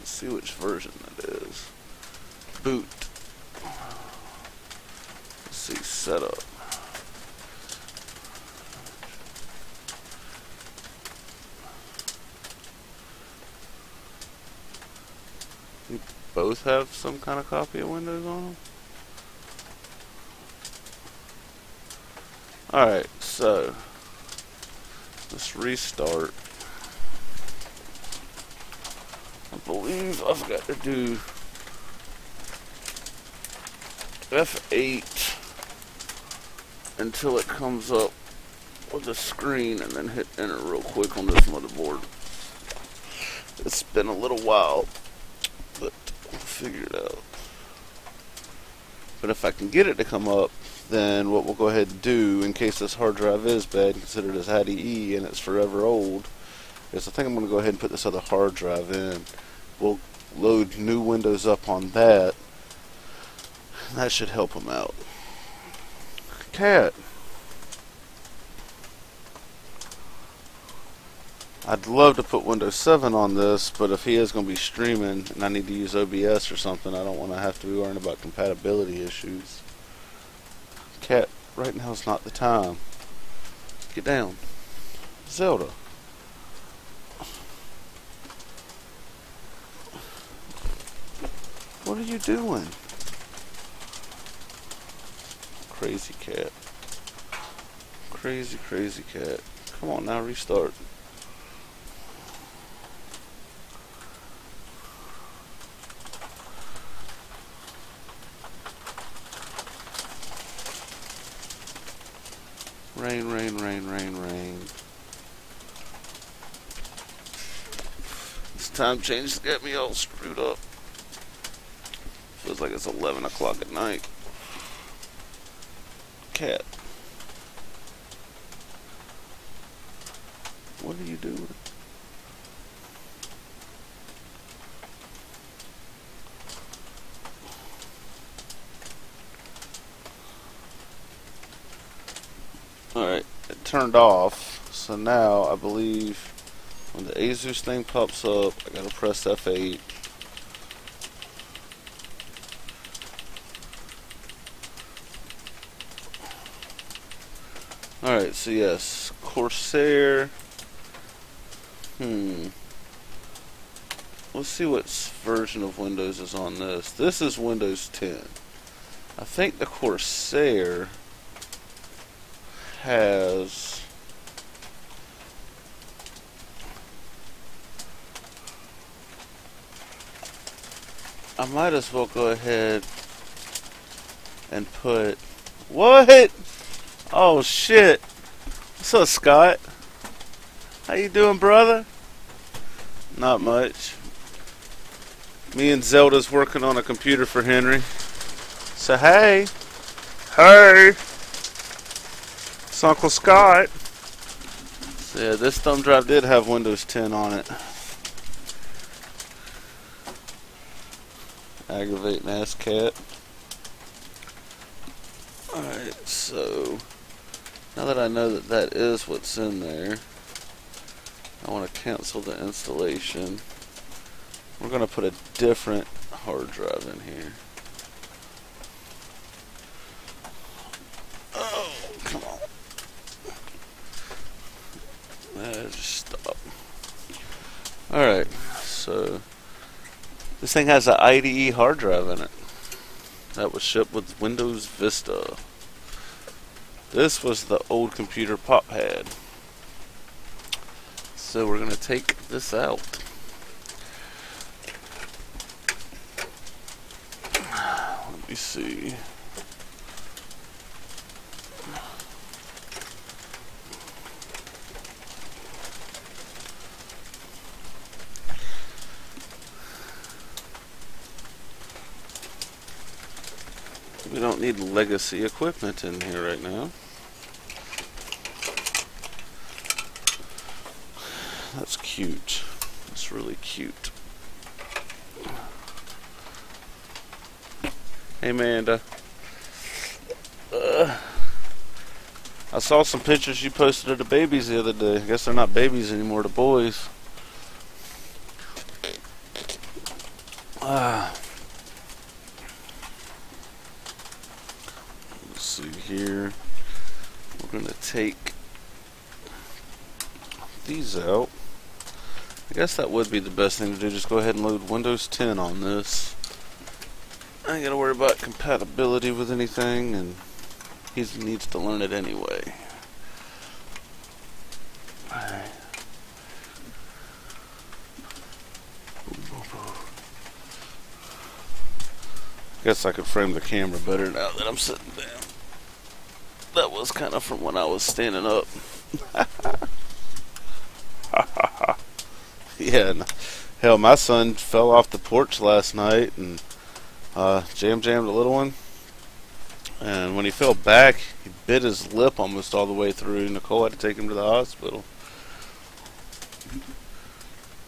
Let's see which version that is. Boot. Let's see, setup. You both have some kind of copy of Windows on them? Alright, so let's restart. I believe I've got to do F8 until it comes up with a screen and then hit enter real quick on this motherboard. It's been a little while, but I'll figure it out. But if I can get it to come up then what we'll go ahead and do, in case this hard drive is bad, considered as IDE and it's forever old, is I think I'm going to go ahead and put this other hard drive in. We'll load new Windows up on that. That should help him out. Cat. I'd love to put Windows 7 on this, but if he is going to be streaming and I need to use OBS or something, I don't want to have to be worrying about compatibility issues. Cat, right now is not the time. Get down. Zelda. What are you doing? Crazy cat. Crazy, crazy cat. Come on now, restart. Rain, rain, rain, rain, rain. This time change to get me all screwed up. Feels like it's 11 o'clock at night. Cat. What are you doing? Alright, it turned off. So now I believe when the ASUS thing pops up, I gotta press F8. Alright, so yes, Corsair. Let's see what version of Windows is on this. This is Windows 10. I think the Corsair has I might as well go ahead and put what? Oh shit. What's up, Scott? How you doing, brother? Not much. Me and Zelda's working on a computer for Henry. So hey. Hey. It's Uncle Scott. So yeah, this thumb drive did have Windows 10 on it. Aggravating ass cat. Alright, so now that I know that that is what's in there, I want to cancel the installation. We're going to put a different hard drive in here. Oh, come on. Just stop. Alright, so this thing has an IDE hard drive in it. That was shipped with Windows Vista. This was the old computer Pop had. So we're going to take this out. Let me see. We don't need legacy equipment in here right now. That's cute. That's really cute. Hey, Amanda. I saw some pictures you posted of the babies the other day. I guess they're not babies anymore, the boys. Let's see here. We're going to take these out. I guess that would be the best thing to do. Just go ahead and load Windows 10 on this. I ain't gotta worry about compatibility with anything, and he needs to learn it anyway. Alright. Guess I could frame the camera better now that I'm sitting down. That was kind of from when I was standing up. Yeah, hell, my son fell off the porch last night and jammed the little one. And when he fell back, he bit his lip almost all the way through. Nicole had to take him to the hospital.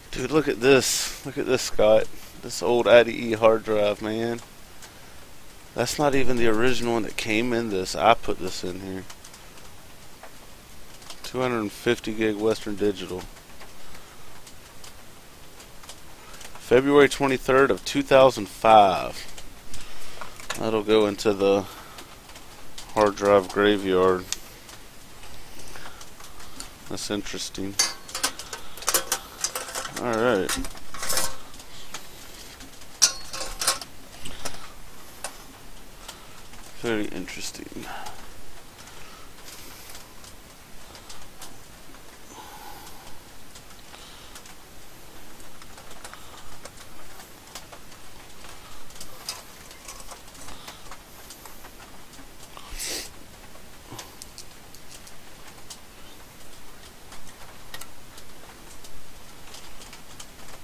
Dude, look at this. Look at this, Scott. This old IDE hard drive, man. That's not even the original one that came in this. I put this in here. 250 gig Western Digital. February 23rd of 2005. That'll go into the hard drive graveyard. That's interesting. Alright. Very interesting.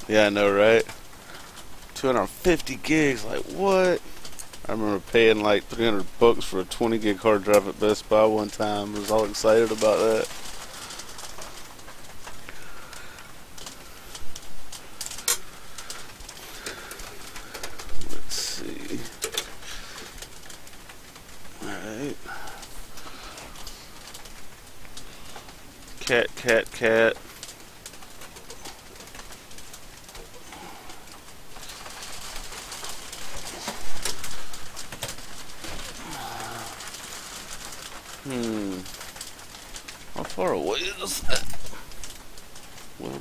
Yeah, I know, right? 250 gigs, like what? I remember paying like 300 bucks for a 20 gig hard drive at Best Buy one time. I was all excited about that. Let's see. Alright. Cat. How far away is that? Well,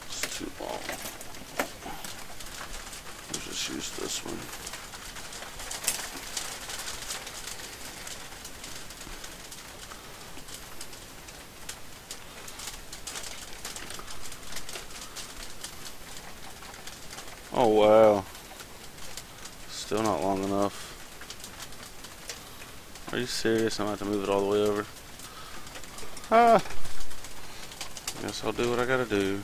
it's too long. Let's just use this one. Oh wow. Still not long enough. Are you serious? I'm going to have to move it all the way over. Ah! Guess I'll do what I gotta do.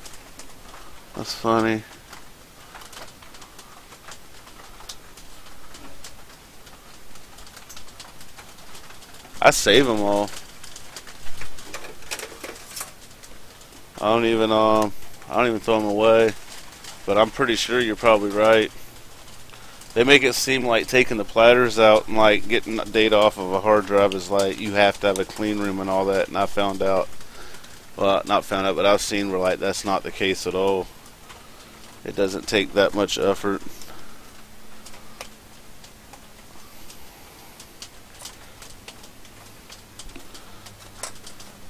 That's funny. I save them all. I don't even throw them away. But I'm pretty sure you're probably right. They make it seem like taking the platters out and like getting data off of a hard drive is like you have to have a clean room and all that. And I found out, well, not found out, but I've seen where like that's not the case at all. It doesn't take that much effort.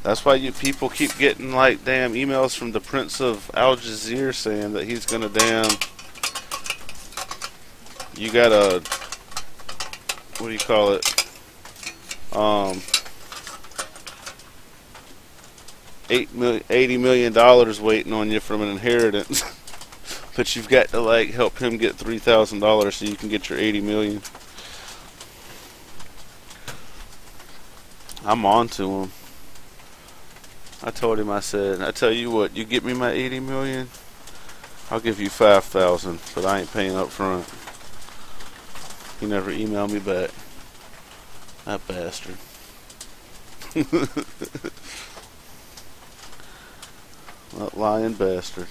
That's why you people keep getting like damn emails from the Prince of Al Jazeera saying that he's gonna damn. You got a, what do you call it? $80 million waiting on you from an inheritance, but you've got to like help him get $3,000 so you can get your 80 million. I'm on to him. I told him, I said, I tell you what, you get me my 80 million, I'll give you 5,000, but I ain't paying up front. He never emailed me back. That bastard. That lying bastard.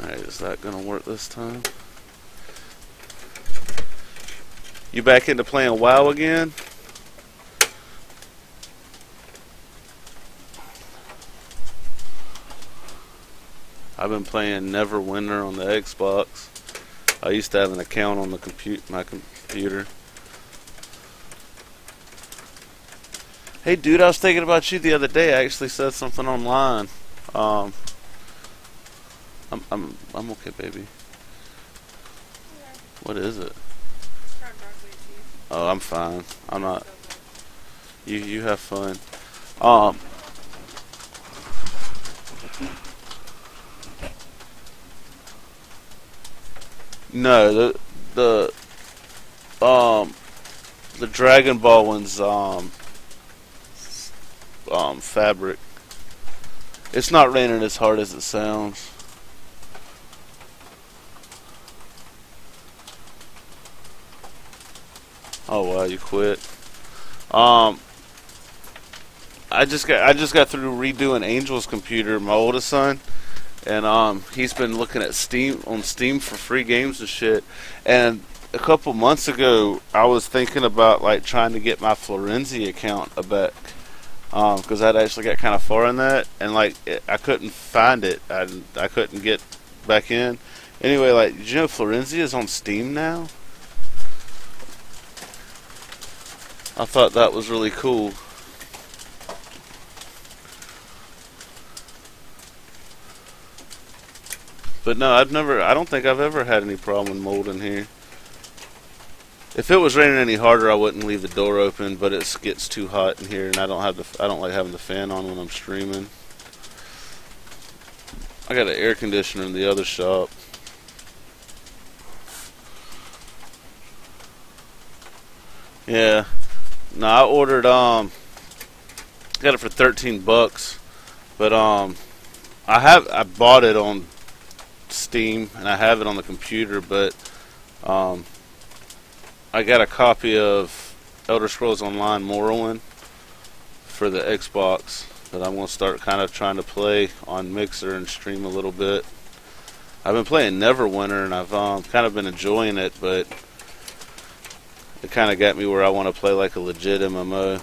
Alright, is that gonna work this time? You back into playing WoW again? I've been playing Neverwinter on the Xbox. I used to have an account on the my computer. Hey dude, I was thinking about you the other day. I actually said something online. I'm okay, baby. Yeah. What is it? Oh, I'm fine. I'm not. You have fun. No, the Dragon Ball one's fabric. It's not raining as hard as it sounds. Oh wow, you quit. I just got through redoing Angel's computer, my oldest son, and he's been looking at Steam for free games and shit. And a couple months ago, I was thinking about like trying to get my Florenzi account back, because I'd actually got kind of far in that, and like I couldn't find it. I couldn't get back in. Anyway, like, did you know Florenzi is on Steam now? I thought that was really cool. But no, I don't think I've ever had any problem with mold in here. If it was raining any harder, I wouldn't leave the door open, but it gets too hot in here, and I don't like having the fan on when I'm streaming. I got an air conditioner in the other shop. Yeah. No, I ordered got it for $13, but I bought it on Steam and I have it on the computer, but I got a copy of Elder Scrolls Online Morrowind for the Xbox that I'm going to start kind of trying to play on Mixer and stream a little bit. I've been playing Neverwinter and I've kind of been enjoying it, but it kind of got me where I want to play like a legit MMO.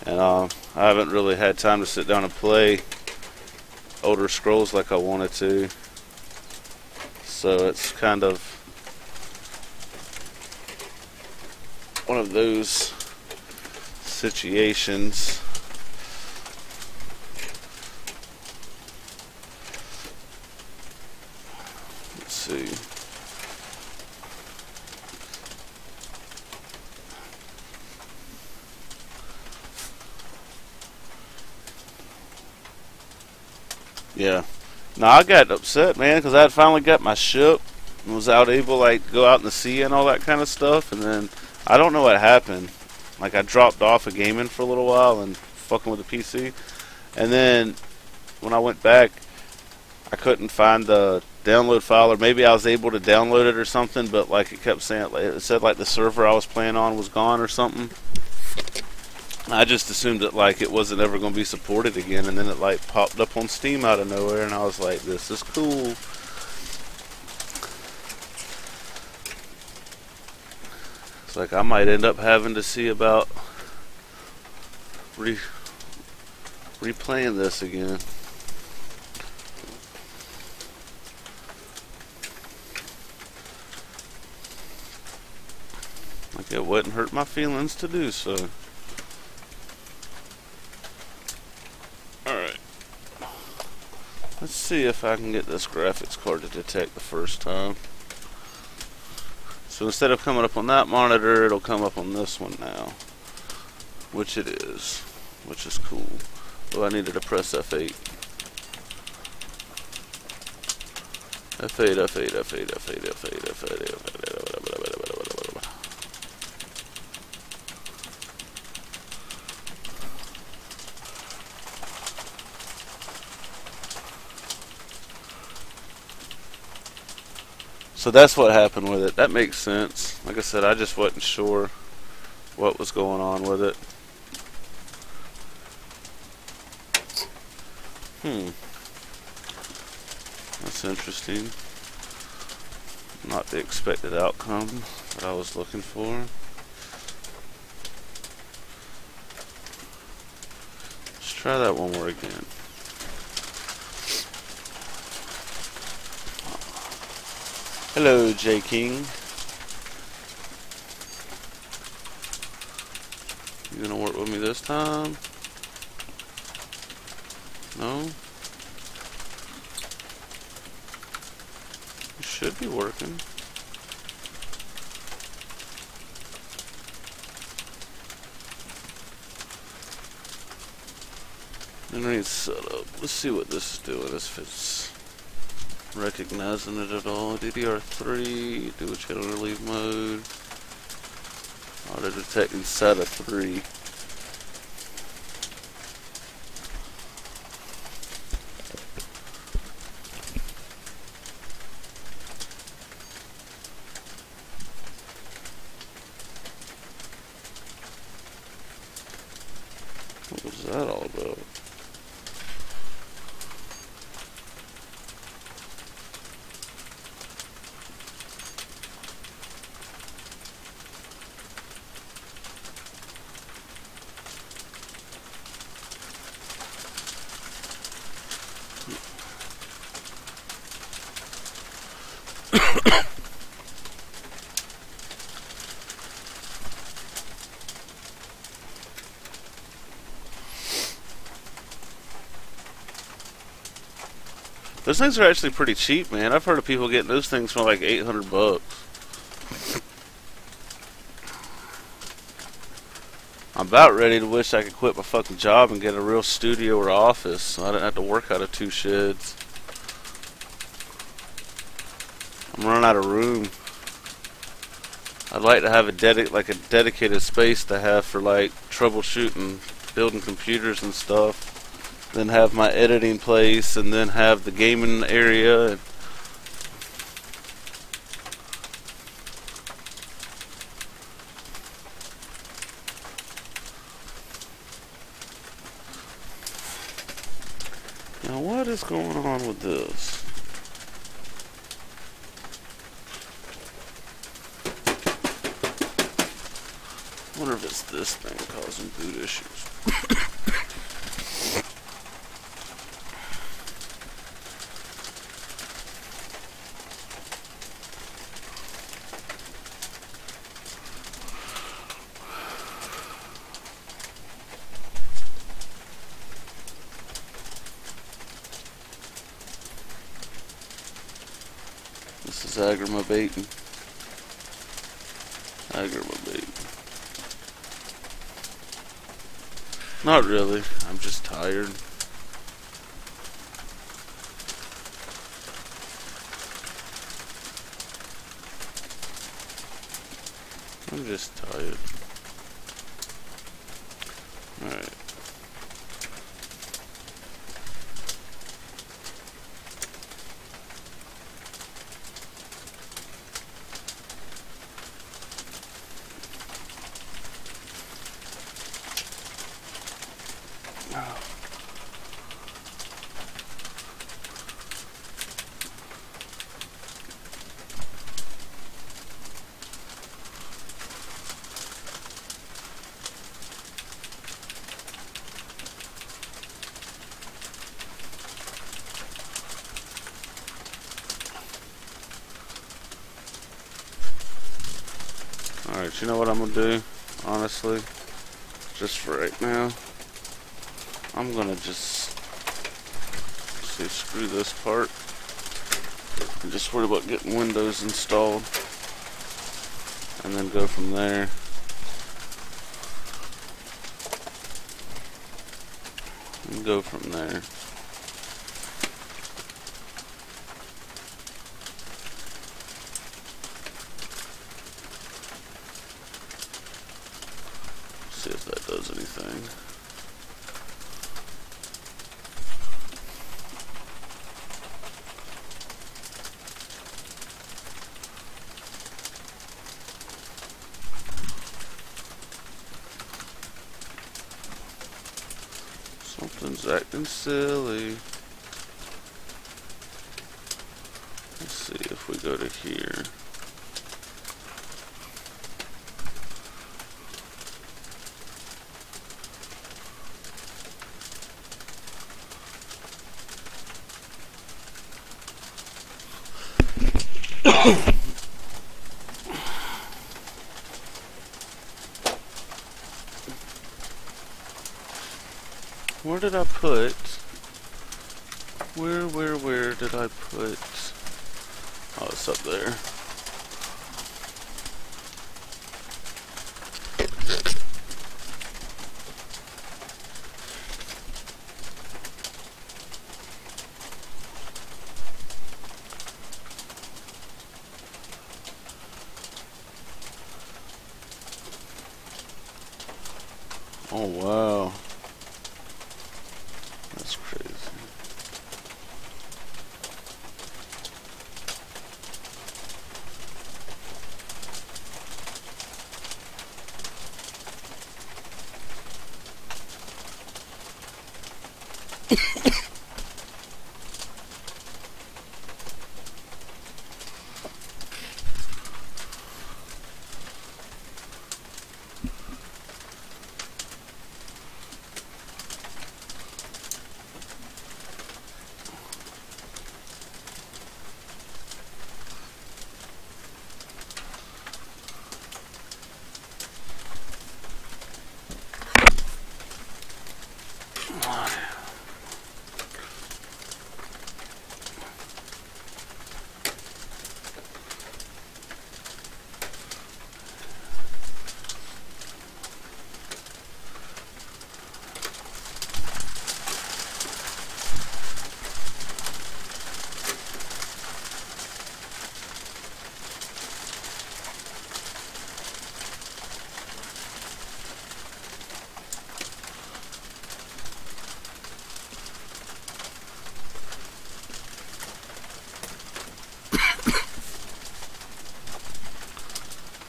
And I haven't really had time to sit down and play Elder Scrolls like I wanted to. So it's kind of one of those situations. Let's see. Yeah. Now I got upset, man, because I had finally got my ship and was able to like go out in the sea and all that kind of stuff, and then I don't know what happened. Like I dropped off of gaming for a little while and fucking with the PC, and then when I went back, I couldn't find the download file, or maybe I was able to download it or something, but like it kept saying, it said like the server I was playing on was gone or something. I just assumed that like it wasn't ever going to be supported again, and then it like popped up on Steam out of nowhere, and I was like, this is cool. It's like I might end up having to see about replaying this again. Like it wouldn't hurt my feelings to do so. Alright. Let's see if I can get this graphics card to detect the first time. So instead of coming up on that monitor, it'll come up on this one now. Which it is. Which is cool. Oh, I needed to press F8. F8, F8, F8, F8, F8, F8, F8. So that's what happened with it. That makes sense. Like I said, I just wasn't sure what was going on with it. That's interesting. Not the expected outcome that I was looking for. Let's try that one more again. Hello, J. King. You gonna work with me this time? No? You should be working. Internet setup. Let's see what this is doing. If it's recognizing it at all. DDR3, dual channel relief mode. Auto detecting SATA 3. What was that all about? Those things are actually pretty cheap, man. I've heard of people getting those things for like 800 bucks. I'm about ready to wish I could quit my fucking job and get a real studio or office so I didn't have to work out of 2 sheds. I'm running out of room. I'd like to have a dedicated space to have for like troubleshooting, building computers and stuff. Then have my editing place, and then have the gaming area. And now, what is going on with this? I wonder if it's this thing causing boot issues. This is aggravating. Aggravating. Not really. I'm just tired. I'm just tired. Alright. Alright, you know what I'm gonna do? Honestly, just for right now, I'm gonna just see, screw this part and just worry about getting Windows installed, and then go from there. And go from there. See if that does anything. Something's acting silly. Let's see if we go to here. Where did I put? Where did I put? Oh, it's up there. Oh wow. That's crazy.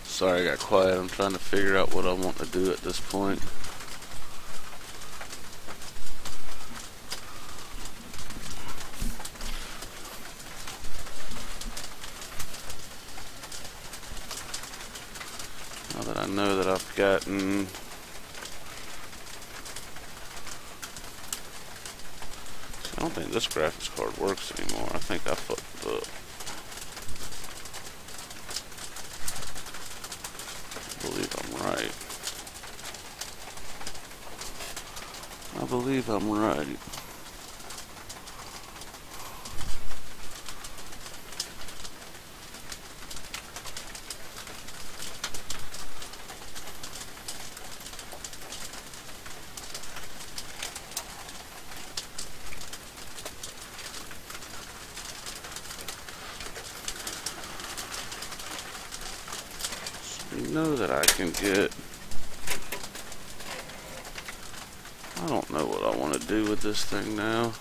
Sorry I got quiet. I'm trying to figure out what I want to do at this point. Now that I know that I've gotten... I don't think this graphics card works anymore. I think I fucked up. I believe I'm right. I believe I'm right. You know that I can get... I don't know what I want to do with this thing now.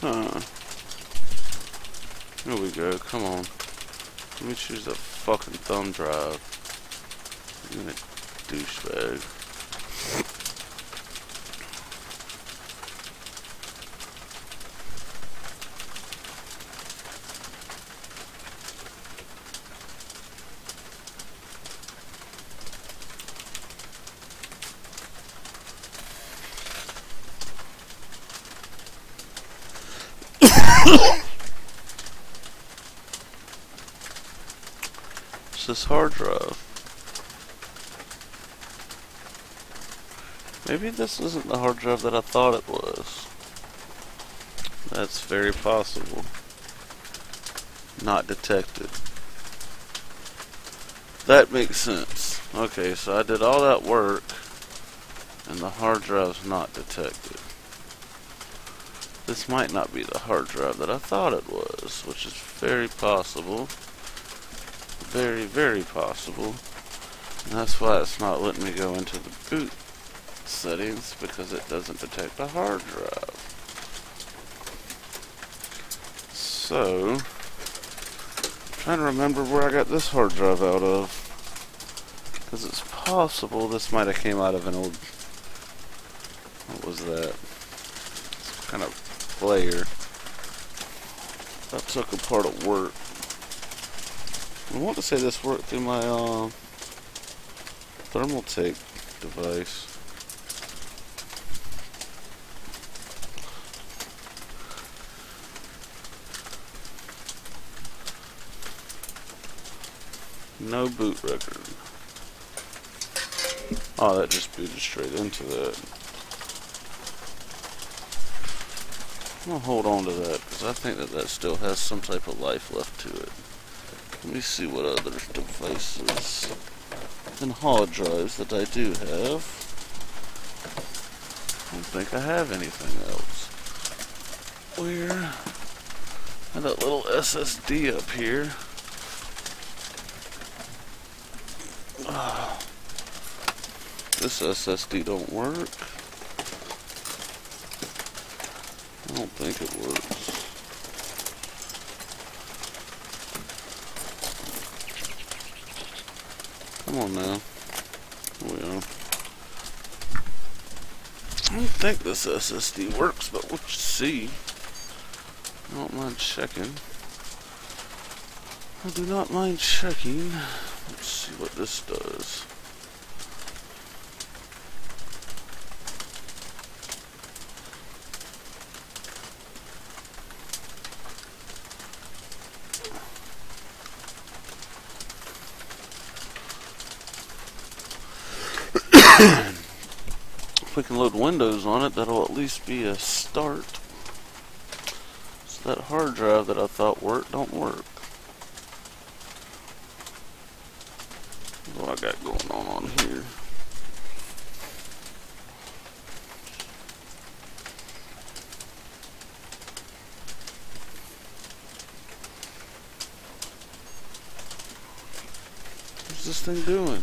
Huh. Here we go, come on. Let me choose the fucking thumb drive. You're a douchebag. It's this hard drive. Maybe this isn't the hard drive that I thought it was. That's very possible. Not detected. That makes sense. Okay, so I did all that work and the hard drive's not detected. This might not be the hard drive that I thought it was, which is very possible. Very, very possible. And that's why it's not letting me go into the boot settings, because it doesn't detect the hard drive. So, I'm trying to remember where I got this hard drive out of. Because it's possible this might have came out of an old... What was that? Some kind of player I took apart at work. I want to say this worked through my Thermaltake device. No boot record. Oh, that just booted straight into that. I'm gonna hold on to that because I think that still has some type of life left to it. Let me see what other devices and hard drives that I do have. I don't think I have anything else. Where? And that little SSD up here. This SSD don't work. I don't think it works. Come on now. Here we are. I don't think this SSD works, but we'll see. I don't mind checking. I do not mind checking. Let's see what this does. If we can load Windows on it, that'll at least be a start. So that hard drive that I thought worked don't work. What I got going on here? What's this thing doing?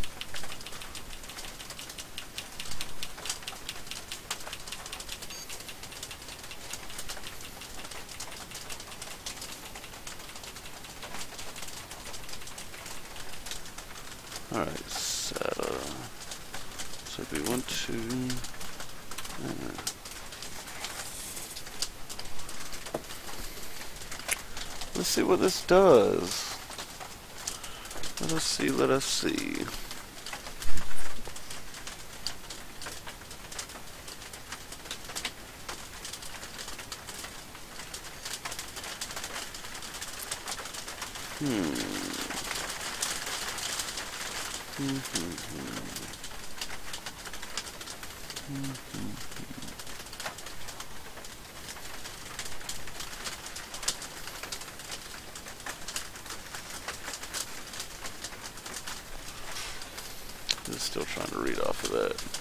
Alright, SATA. So it'd be 1, 2. Let's see what this does. Let us see, let us see. It's still trying to read off of that.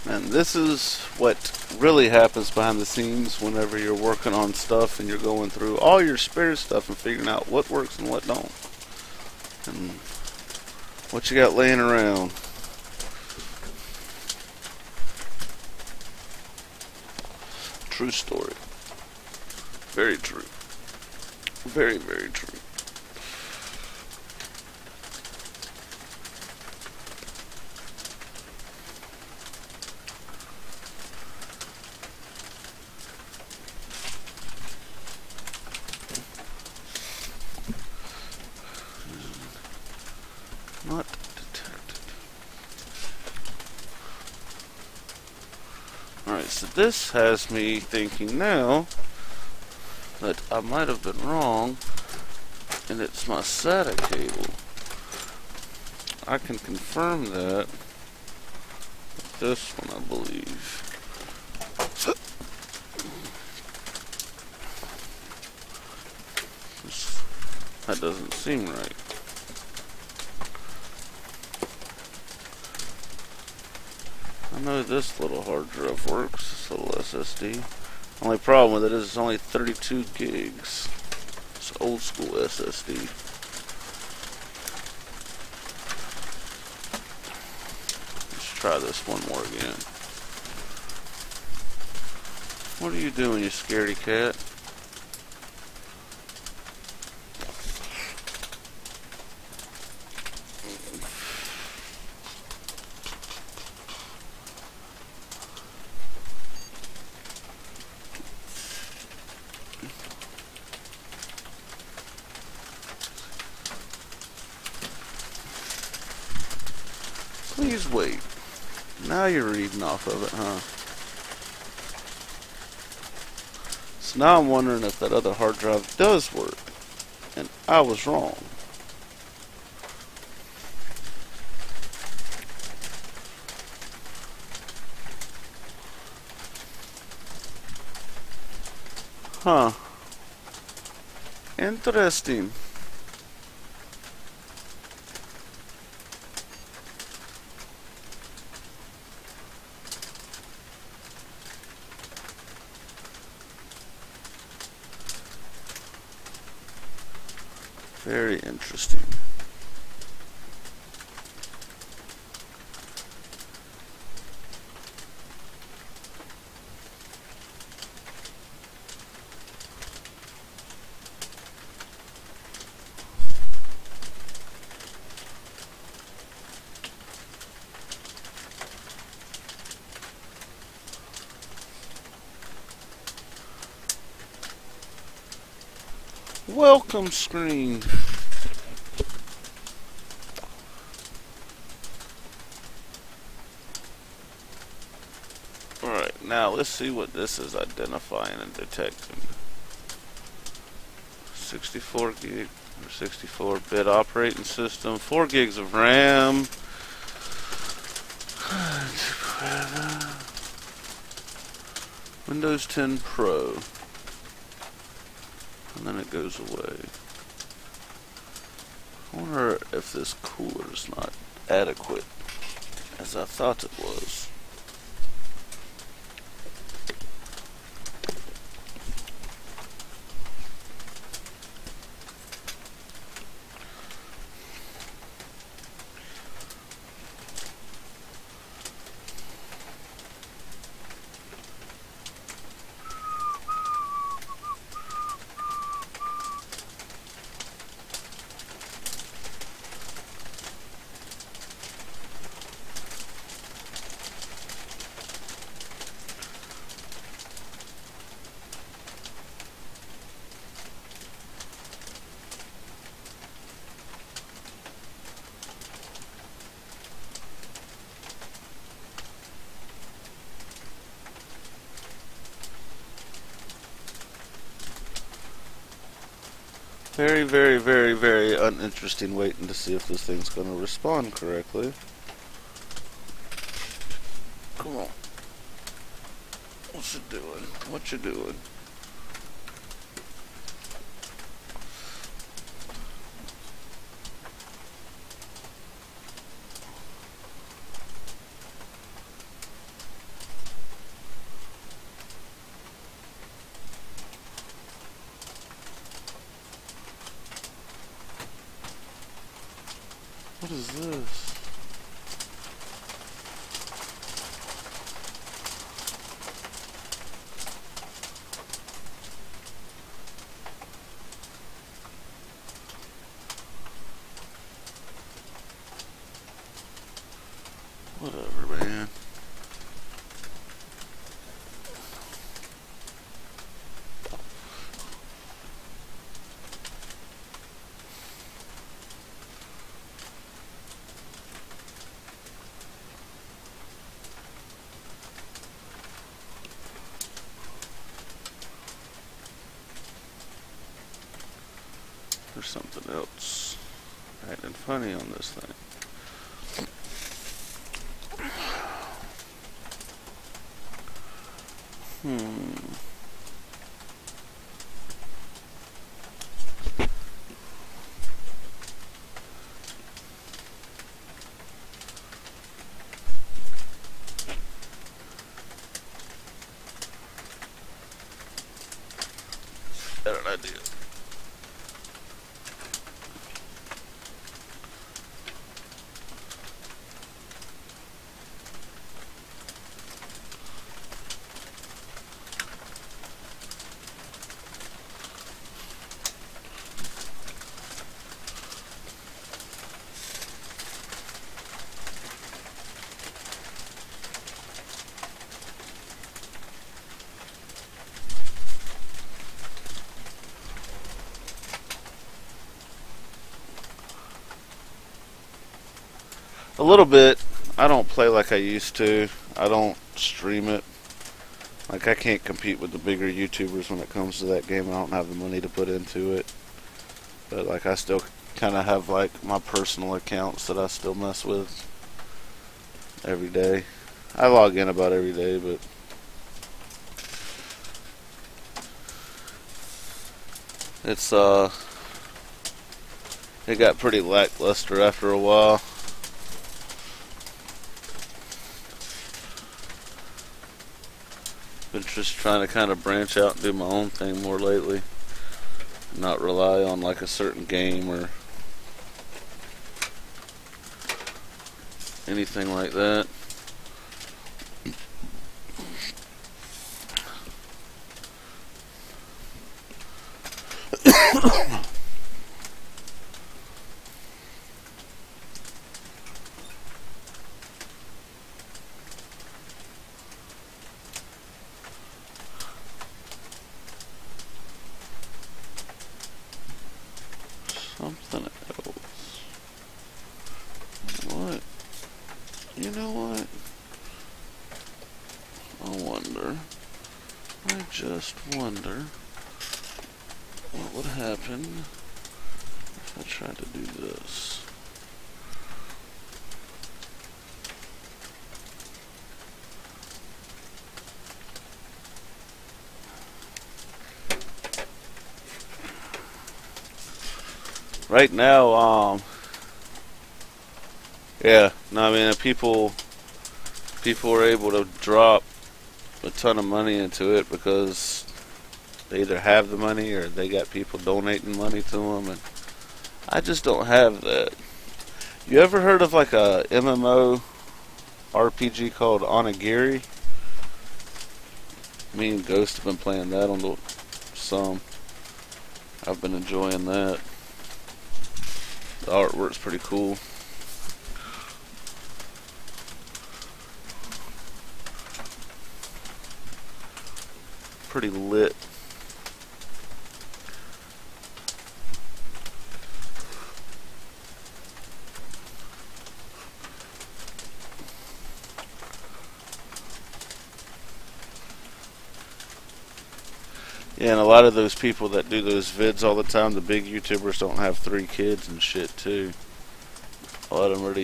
And this is what really happens behind the scenes whenever you're working on stuff and you're going through all your spare stuff and figuring out what works and what don't. And what you got laying around. True story. Very true. Very, very true. Not detected. Alright, so this has me thinking now that I might have been wrong, and it's my SATA cable. I can confirm that this one, I believe. That doesn't seem right. I know this little hard drive works, this little SSD. Only problem with it is it's only 32 gigs. It's old school SSD. Let's try this one more again. What are you doing, you scaredy cat? Please wait. Now you're reading off of it, huh? So now I'm wondering if that other hard drive does work. And I was wrong. Huh. Interesting. Very interesting. Welcome screen. Alright, now let's see what this is identifying and detecting. 64 gig or 64-bit operating system, 4 gigs of RAM. Windows 10 Pro. And then it goes away. I wonder if this cooler is not adequate as I thought it was. Very, very, very, very uninteresting waiting to see if this thing's going to respond correctly. Come on. What's it doing? What you doing? What is this? Whatever, man. There's something else acting funny on this thing. Got an idea. A little bit. I don't play like I used to. I don't stream it. Like, I can't compete with the bigger YouTubers when it comes to that game. I don't have the money to put into it. But, like, I still kind of have, like, my personal accounts that I still mess with every day. I log in about every day, but it's, it got pretty lackluster after a while. Been just trying to kind of branch out and do my own thing more lately. Not rely on like a certain game or anything like that. Something else. What? You know what? I wonder. I just wonder what would happen if I tried to do this. Right now, yeah, no, I mean, people are able to drop a ton of money into it because they either have the money or they got people donating money to them, and I just don't have that. You ever heard of like a MMO RPG called Onigiri? Me and Ghost have been playing that on some. I've been enjoying that. The artwork's pretty cool. Pretty lit. Yeah, and a lot of those people that do those vids all the time, the big YouTubers, don't have 3 kids and shit too. A lot of them are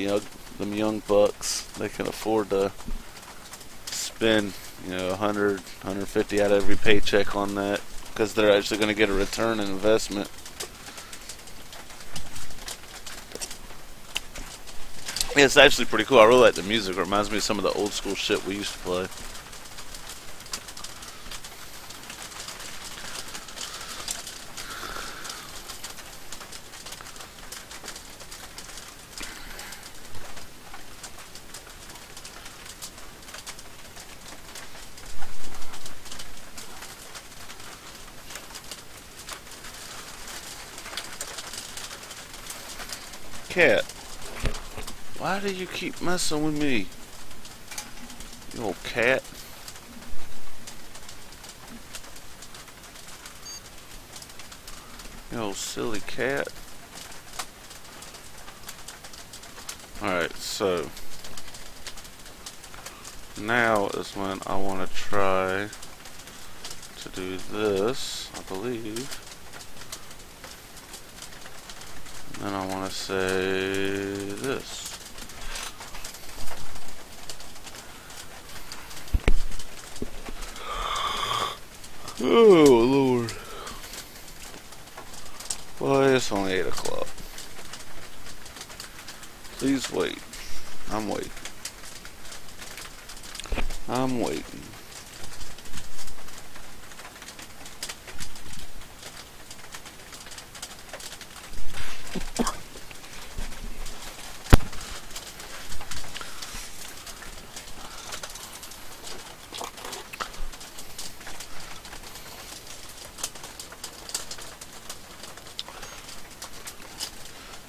them young bucks. They can afford to spend, 100, 150 out of every paycheck on that because they're actually going to get a return on investment. Yeah, it's actually pretty cool. I really like the music. It reminds me of some of the old school shit we used to play. Cat, why do you keep messing with me? You old cat. You old silly cat. Alright, so now is when I want to try to do this, I believe. And then I want to say this. Boy, it's only 8 o'clock. Please wait. I'm waiting. I'm waiting.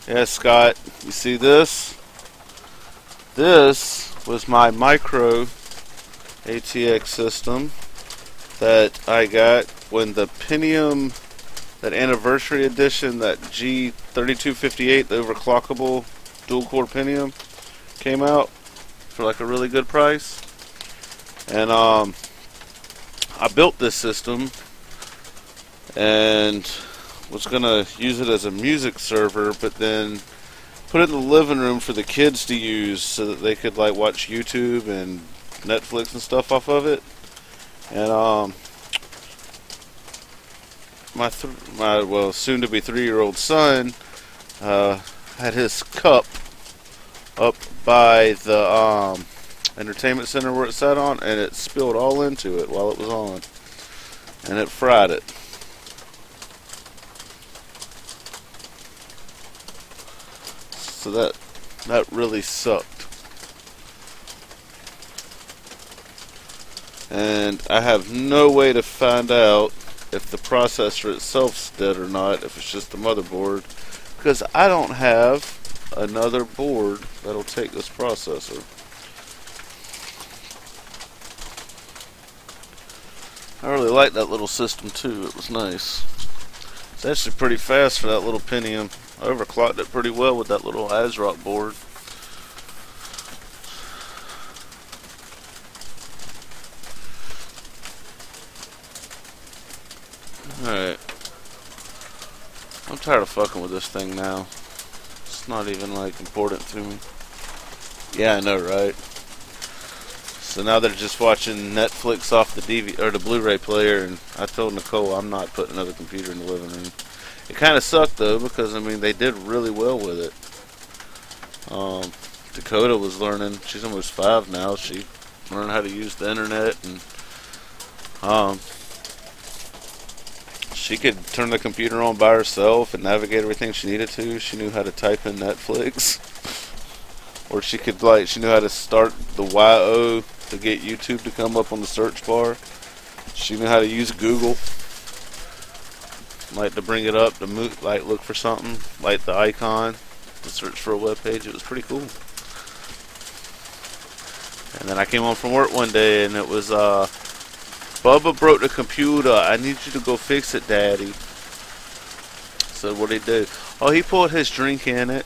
Yeah, Scott, you see this? This was my micro ATX system that I got when the Pentium, that anniversary edition, that G3258, the overclockable dual-core Pentium, came out for like a really good price. And I built this system and was gonna use it as a music server, but then put it in the living room for the kids to use so that they could like watch YouTube and Netflix and stuff off of it. And my well, soon to be 3-year-old son had his cup up by the entertainment center where it sat on, and it spilled all into it while it was on, and it fried it. So that really sucked. And I have no way to find out if the processor itself's dead or not, if it's just the motherboard, because I don't have another board that'll take this processor. I really like that little system too. It was nice. It's actually pretty fast for that little Pentium. I overclocked it pretty well with that little ASRock board. Alright. I'm tired of fucking with this thing now. It's not even like important to me. Yeah, I know, right? So now they're just watching Netflix off the DVD or the Blu-ray player, and I told Nicole I'm not putting another computer in the living room. It kind of sucked though, because I mean they did really well with it. Dakota was learning. She's almost 5 now. She learned how to use the internet, and she could turn the computer on by herself and navigate everything she needed to. She knew how to type in Netflix, or she could she knew how to start the YO to get YouTube to come up on the search bar. She knew how to use Google, like to bring it up to move, like look for something, like the icon to search for a web page. It was pretty cool. And then I came home from work one day, and it was Bubba broke the computer. I need you to go fix it, Daddy. So what'd he do? Oh, he pulled his drink in it.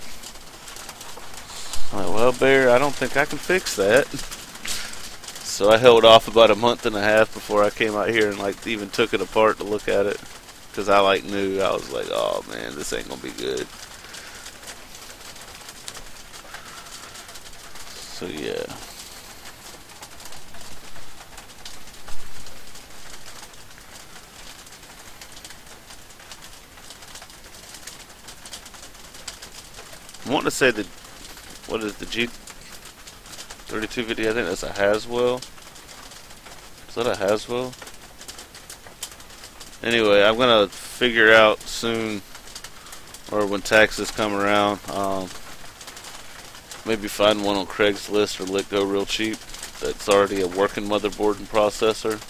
I'm like, well, Bear, I don't think I can fix that. So I held off about a month and a half before I came out here and like even took it apart to look at it, because I like knew. I was like, oh man, this ain't gonna be good. So yeah. I want to say that, what is the G3250? I think that's a Haswell. Is that a Haswell? Anyway, I'm gonna figure out soon, or when taxes come around, maybe find one on Craigslist or Letgo real cheap that's already a working motherboard and processor,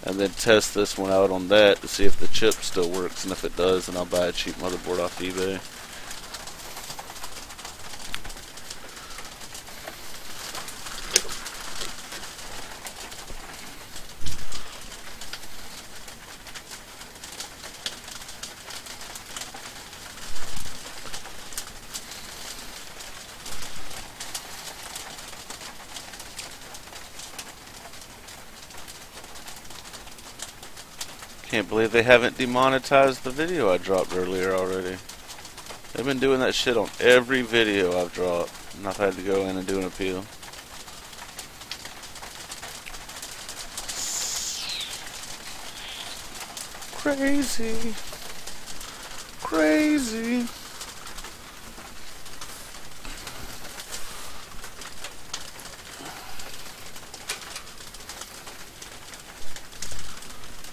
and then test this one out on that to see if the chip still works, and if it does, then I'll buy a cheap motherboard off eBay. Can't believe they haven't demonetized the video I dropped earlier already. They've been doing that shit on every video I've dropped, and I've had to go in and do an appeal. Crazy. Crazy. crazy.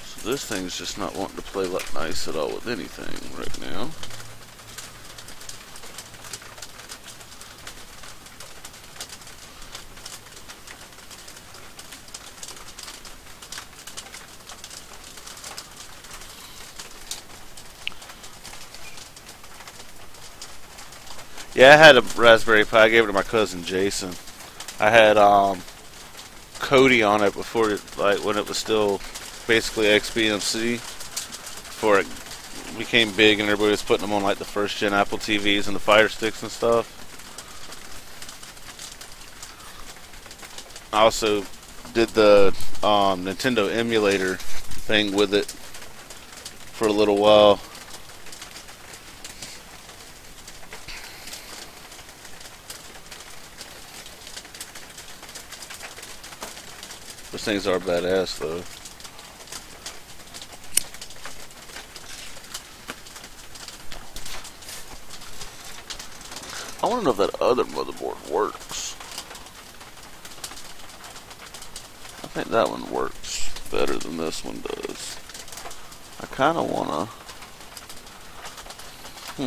So this thing's just not wanting to play like nice at all with anything right now. Yeah, I had a Raspberry Pi. I gave it to my cousin Jason. I had Kodi on it before, like when it was still basically XBMC. Before it became big and everybody was putting them on like the first gen Apple TVs and the Fire Sticks and stuff. I also did the Nintendo emulator thing with it for a little while. Those things are badass though. I want to know if that other motherboard works. I think that one works better than this one does. I kind of want to...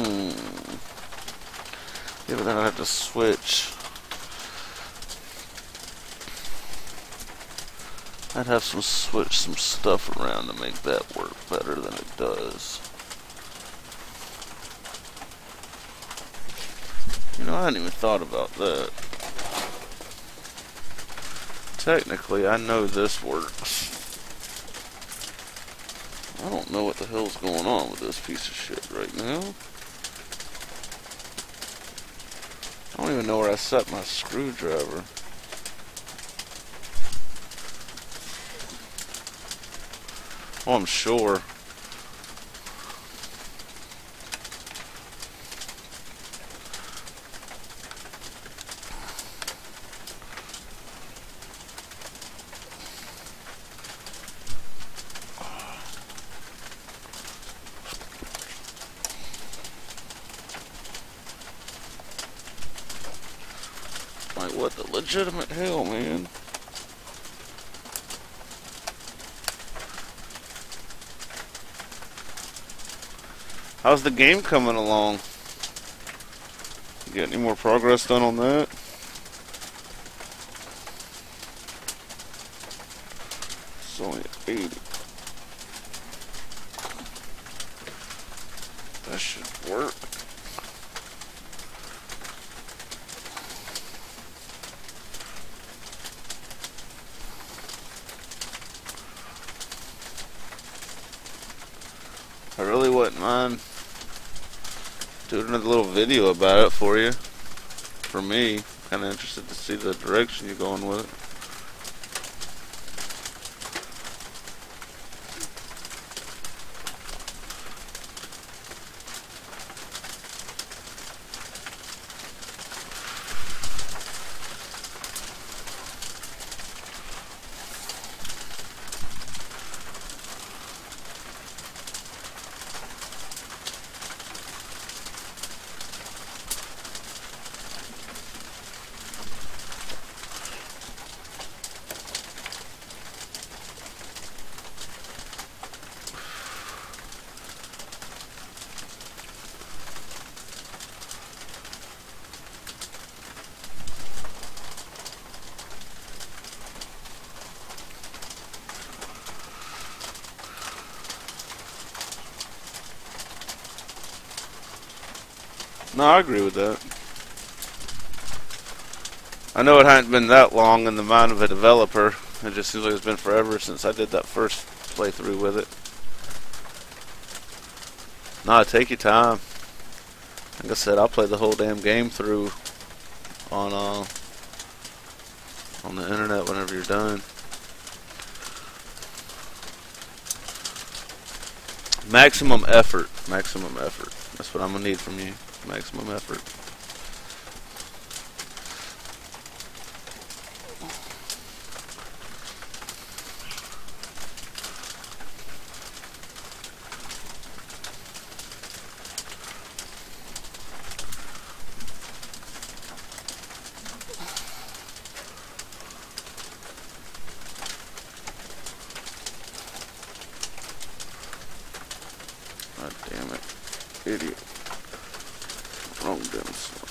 Yeah, but then I have to switch. I'd have to switch some stuff around to make that work better than it does. You know, I hadn't even thought about that. Technically, I know this works. I don't know what the hell's going on with this piece of shit right now. I don't even know where I set my screwdriver. Oh, I'm sure. Like, what the legitimate hell, man? How's the game coming along? You get any more progress done on that? It's only 80. That should work. I really wouldn't mind doing another little video about it for you. For me, kind of interested to see the direction you're going with it. No, I agree with that. I know it hadn't been that long in the mind of a developer. It just seems like it's been forever since I did that first playthrough with it. No, take your time. Like I said, I'll play the whole damn game through on the internet whenever you're done. Maximum effort. Maximum effort. That's what I'm gonna need from you. Maximum effort. Idiot. Wrong dim sum.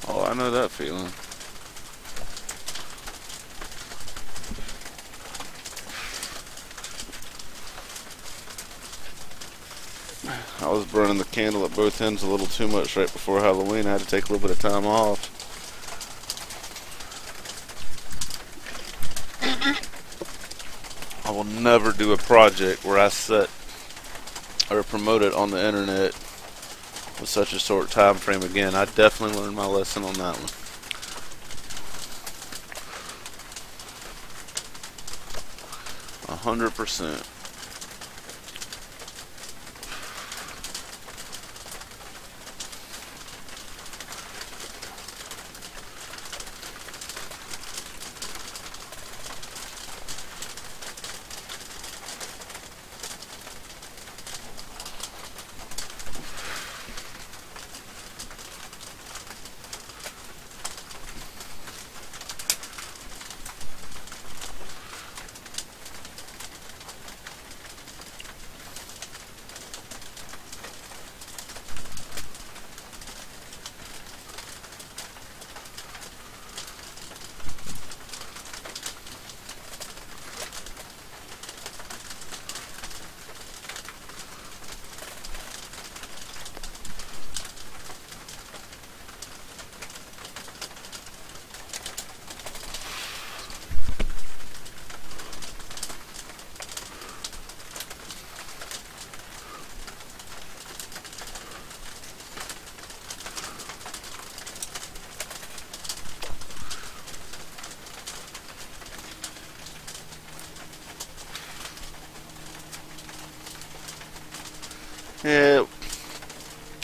Oh, I know that feeling. I was burning the candle at both ends a little too much right before Halloween. I had to take a little bit of time off. I will never do a project where I set or promote it on the internet with such a short time frame again. I definitely learned my lesson on that one. 100%. Yeah,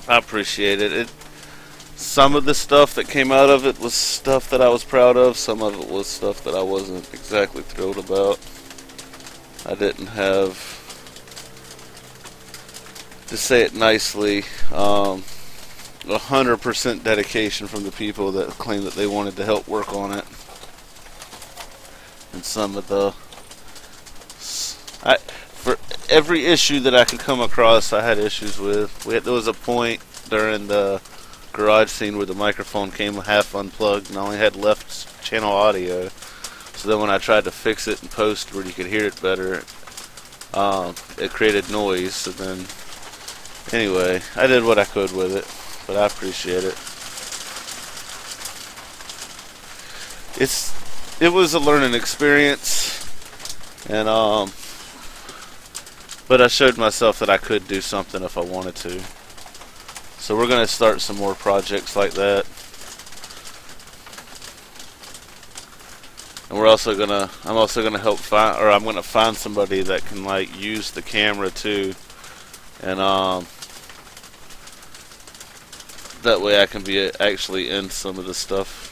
I appreciate it. Some of the stuff that came out of it was stuff that I was proud of. Some of it was stuff that I wasn't exactly thrilled about. I didn't have, to say it nicely, 100% dedication from the people that claimed that they wanted to help work on it. And some of the... for every issue that I could come across, I had issues with. There was a point during the garage scene where the microphone came half unplugged and I only had left channel audio. So then when I tried to fix it in post where you could hear it better, it created noise. So then, anyway, I did what I could with it, but I appreciate it. It was a learning experience, and but I showed myself that I could do something if I wanted to. So we're going to start some more projects like that. And I'm also gonna help find, or I'm gonna find somebody that can like use the camera too, and that way I can be actually in some of the stuff.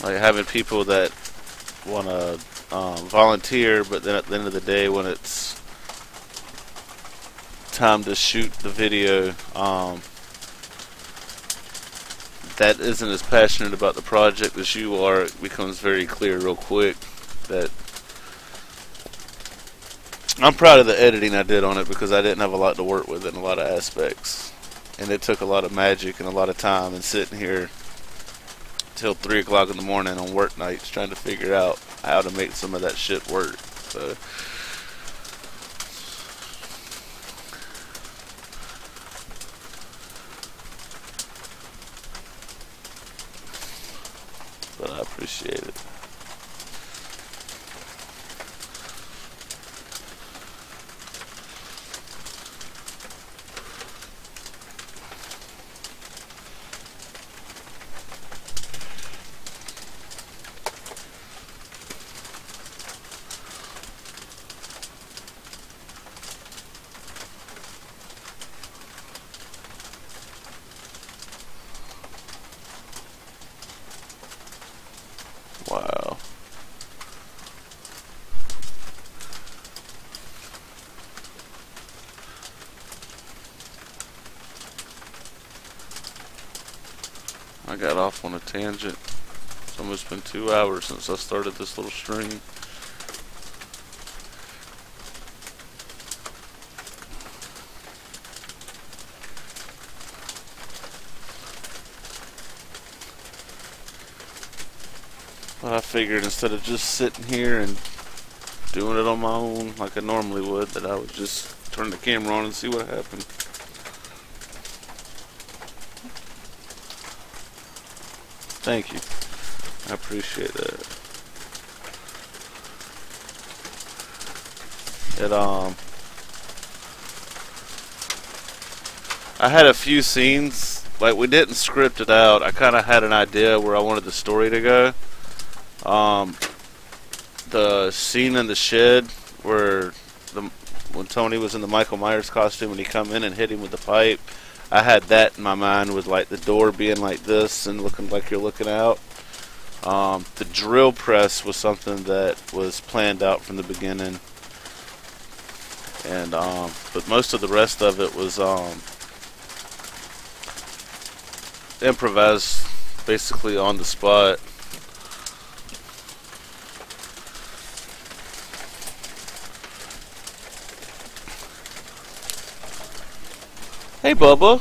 Like having people that want to volunteer, but then at the end of the day, when it's time to shoot the video, that isn't as passionate about the project as you are, it becomes very clear real quick that I'm proud of the editing I did on it, because I didn't have a lot to work with in a lot of aspects, and it took a lot of magic and a lot of time and sitting here till 3 o'clock in the morning on work nights trying to figure out how to make some of that shit work. So but I appreciate it. Wow. I got off on a tangent. It's almost been 2 hours since I started this little stream. But I figured instead of just sitting here and doing it on my own like I normally would, that I would just turn the camera on and see what happened. Thank you. I appreciate that. I had a few scenes, like we didn't script it out. I kind of had an idea where I wanted the story to go. The scene in the shed where when Tony was in the Michael Myers costume and he come in and hit him with the pipe, I had that in my mind with like the door being like this and looking like you're looking out. The drill press was something that was planned out from the beginning, and but most of the rest of it was improvised, basically on the spot. Hey, Bubba.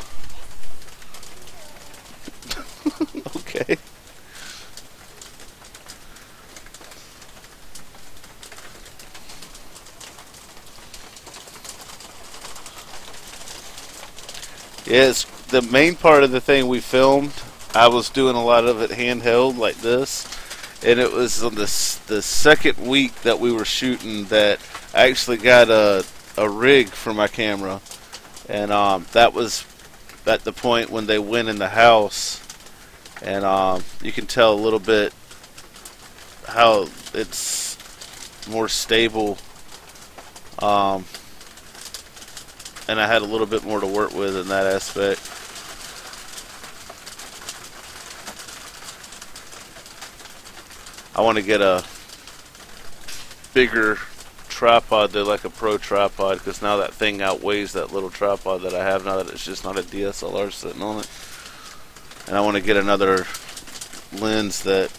Okay. Yes, the main part of the thing we filmed, I was doing a lot of it handheld like this, and it was on the second week that we were shooting that I actually got a rig for my camera, and that was at the point when they went in the house, and you can tell a little bit how it's more stable, and I had a little bit more to work with in that aspect. I want to get a bigger tripod, though, like a pro tripod, because now that thing outweighs that little tripod that I have now that it's just not a DSLR sitting on it. And I want to get another lens, that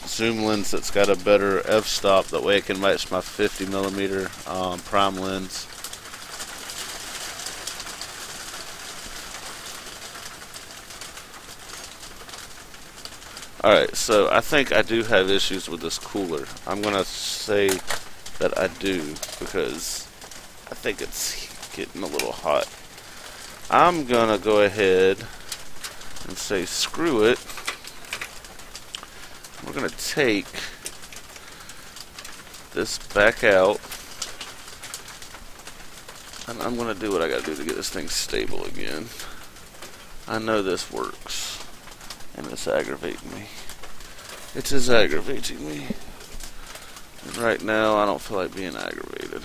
zoom lens that's got a better f-stop, that way it can match my 50mm prime lens. Alright, so I think I do have issues with this cooler. I'm going to say that I do, because I think it's getting a little hot. I'm going to go ahead and say screw it. We're going to take this back out, and I'm going to do what I got to do to get this thing stable again. I know this works. And it's aggravating me. It is aggravating me. And right now, I don't feel like being aggravated.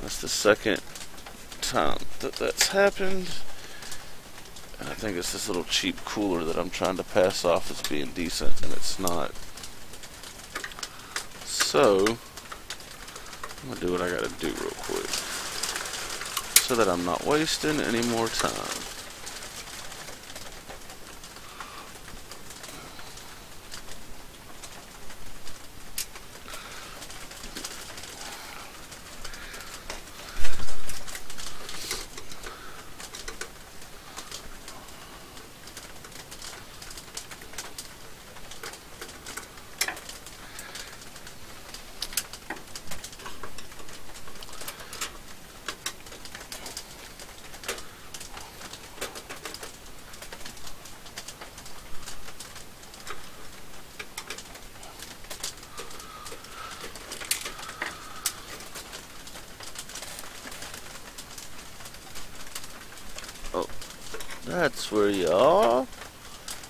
That's the second time that that's happened. And I think it's this little cheap cooler that I'm trying to pass off as being decent, and it's not. So, I'm going to do what I got to do real quick, so that I'm not wasting any more time. That's where you are.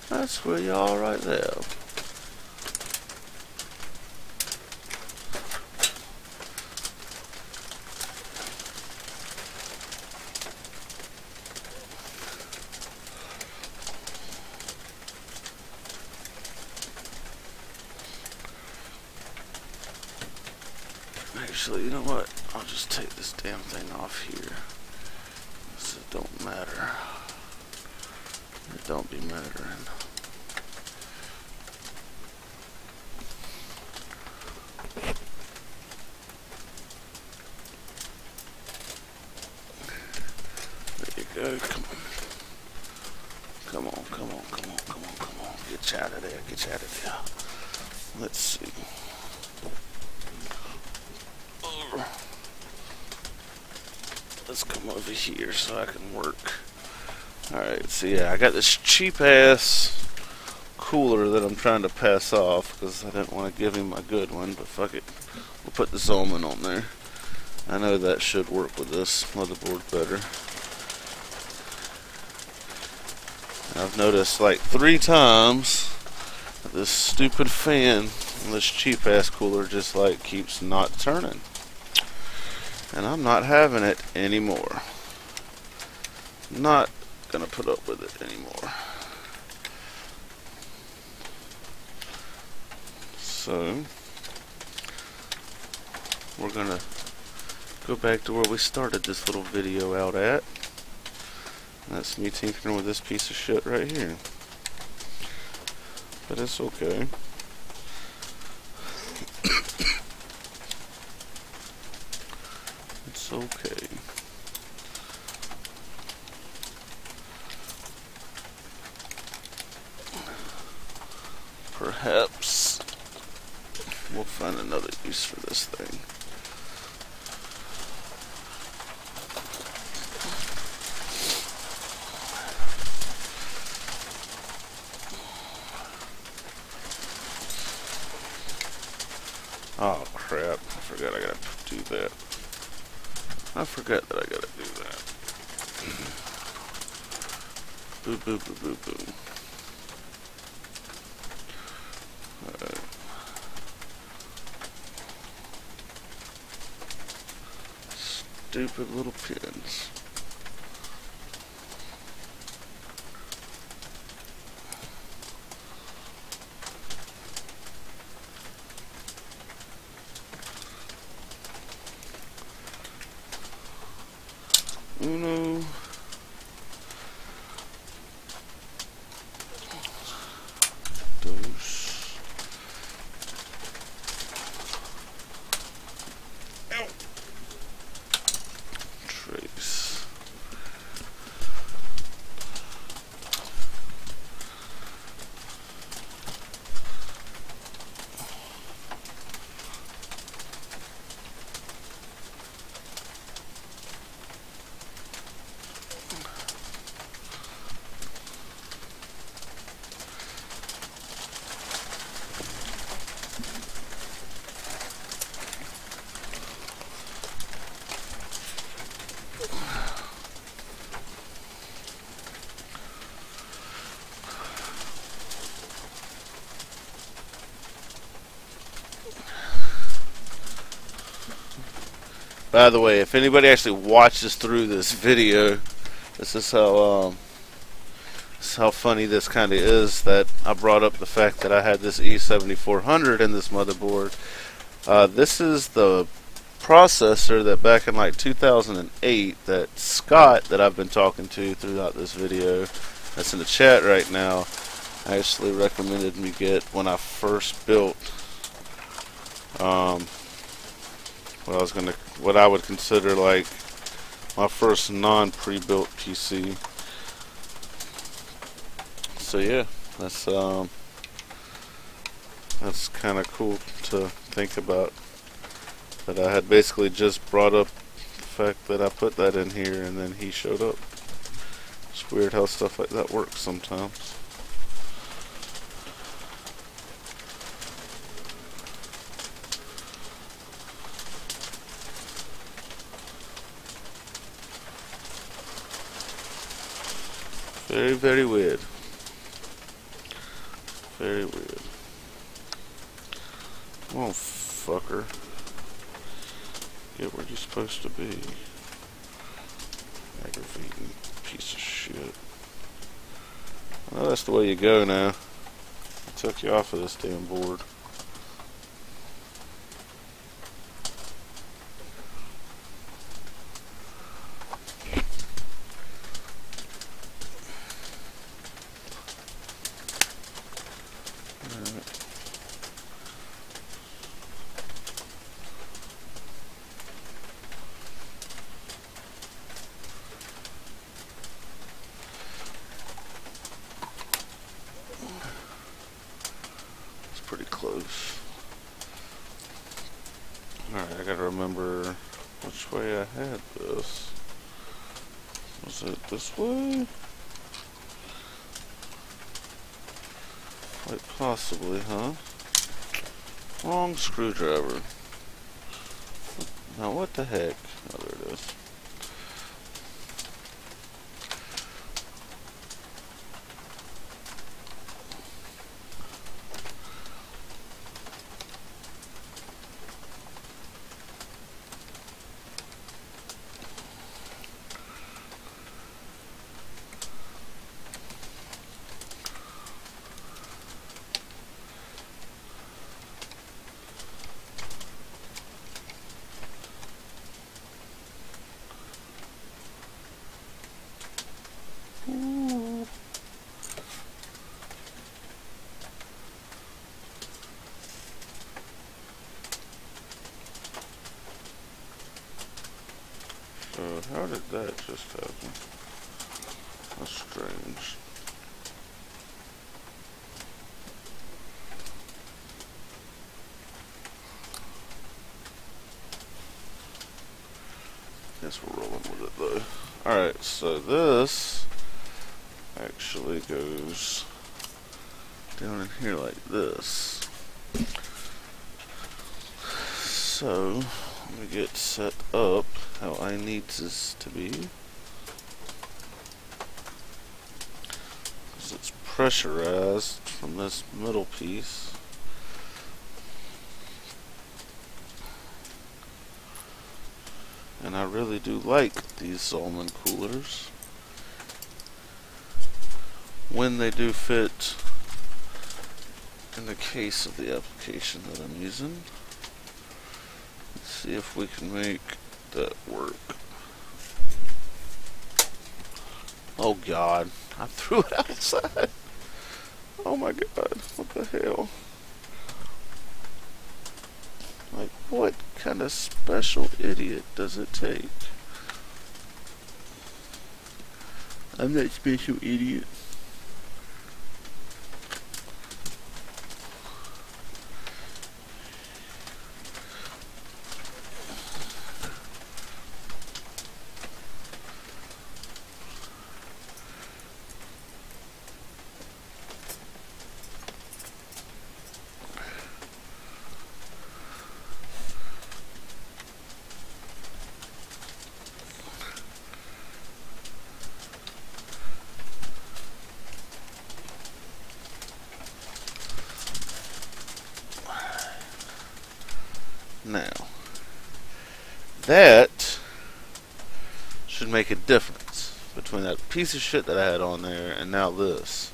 That's where you are right there. Actually, you know what? I'll just take this damn thing off here. This don't matter. It don't be mattering. There you go. Come on. Come on. Get you out of there. Let's see. Let's come over here so I can work. Alright, so yeah, I got this cheap ass cooler that I'm trying to pass off because I didn't want to give him my good one, but fuck it. We'll put the Zolman on there. I know that should work with this motherboard better. I've noticed like 3 times that this stupid fan on this cheap ass cooler just like keeps not turning. And I'm not having it anymore. Not gonna put up with it anymore. So we're gonna go back to where we started this little video out at. That's me tinkering with this piece of shit right here. But it's okay. It's okay. Perhaps we'll find another use for this thing. Oh crap, I forgot I gotta do that. I forgot that I gotta do that. Boo boo boo boo boo. Alright. Stupid little pins. Uno, dos, ow, tres. By the way, if anybody actually watches through this video, this is how funny this kind of is, that I brought up the fact that I had this E7400 in this motherboard. This is the processor that back in like 2008 that Scott, that I've been talking to throughout this video, that's in the chat right now, actually recommended me get when I first built what I would consider like my first non-pre-built PC. So yeah, that's kind of cool to think about, that I had basically just brought up the fact that I put that in here and then he showed up. It's weird how stuff like that works sometimes. Very, very weird. Very weird. Oh, fucker. Get where you're supposed to be. Aggravating piece of shit. Well, that's the way you go now. I took you off of this damn board. remember which way I had this. Was it this way? Quite possibly, huh? Wrong screwdriver. Now what the heck? Oh, there it is. So how did that just happen? That's strange. Guess we're rolling with it though. Alright, so this actually goes down in here like this. So let me get set up how I need this to be. Because it's pressurized from this middle piece. And I really do like these Zalman coolers when they do fit in the case of the application that I'm using. Let's see if we can make that work. Oh God, I threw it outside. Oh my God, what the hell? Like, what kind of special idiot does it take? I'm that special idiot. Now, that should make a difference between that piece of shit that I had on there and now this.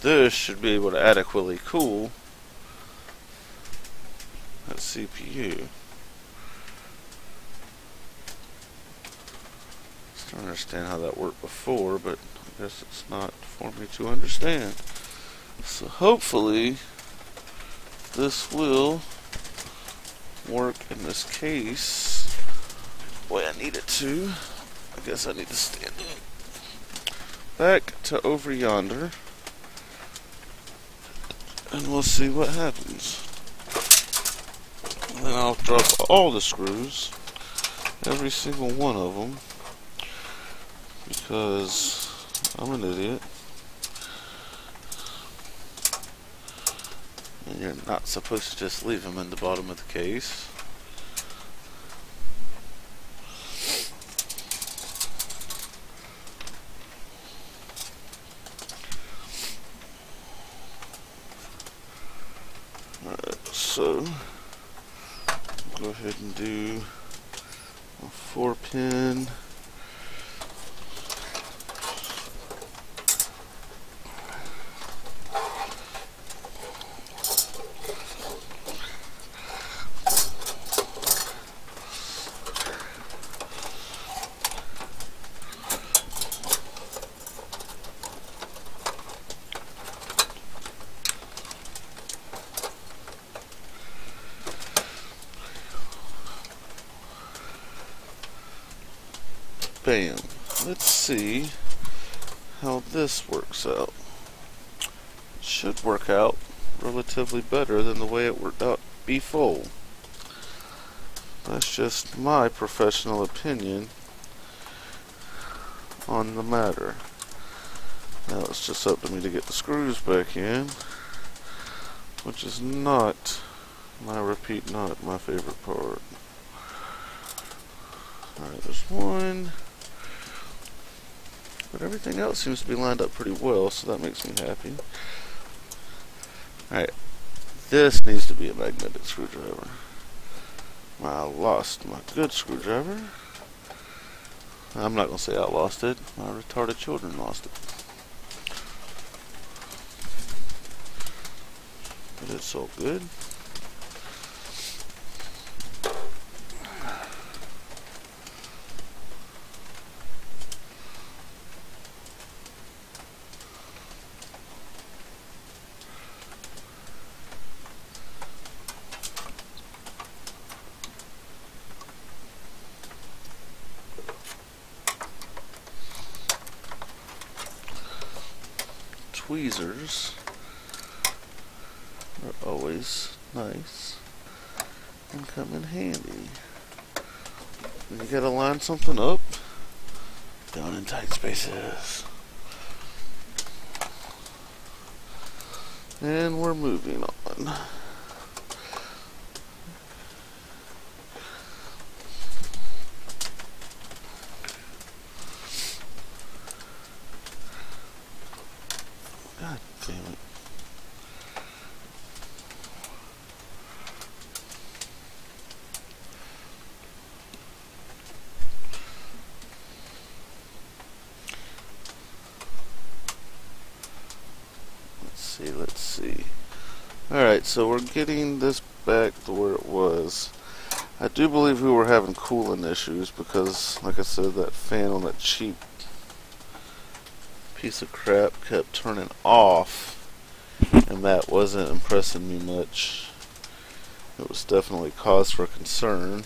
This should be able to adequately cool that CPU. I don't understand how that worked before, but I guess it's not for me to understand. So hopefully this will work in this case the way I need it to. I guess I need to stand up. Back to over yonder, and we'll see what happens. And then I'll drop all the screws, every single one of them, because I'm an idiot. And you're not supposed to just leave them in the bottom of the case. Alright, so go ahead and do a 4-pin. Bam. Let's see how this works out. It should work out relatively better than the way it worked out before. That's just my professional opinion on the matter. Now it's just up to me to get the screws back in, which is not, I repeat, not my favorite part. Alright, there's one. But everything else seems to be lined up pretty well, so that makes me happy. Alright, this needs to be a magnetic screwdriver. I lost my good screwdriver. I'm not going to say I lost it. My retarded children lost it. But it's all good. Tweezers are always nice and come in handy. When you gotta line something up down in tight spaces. And we're moving on. God damn it. Let's see. Alright, so we're getting this back to where it was. I do believe we were having cooling issues because, like I said, that fan on that cheap piece of crap kept turning off, and that wasn't impressing me much. It was definitely cause for concern,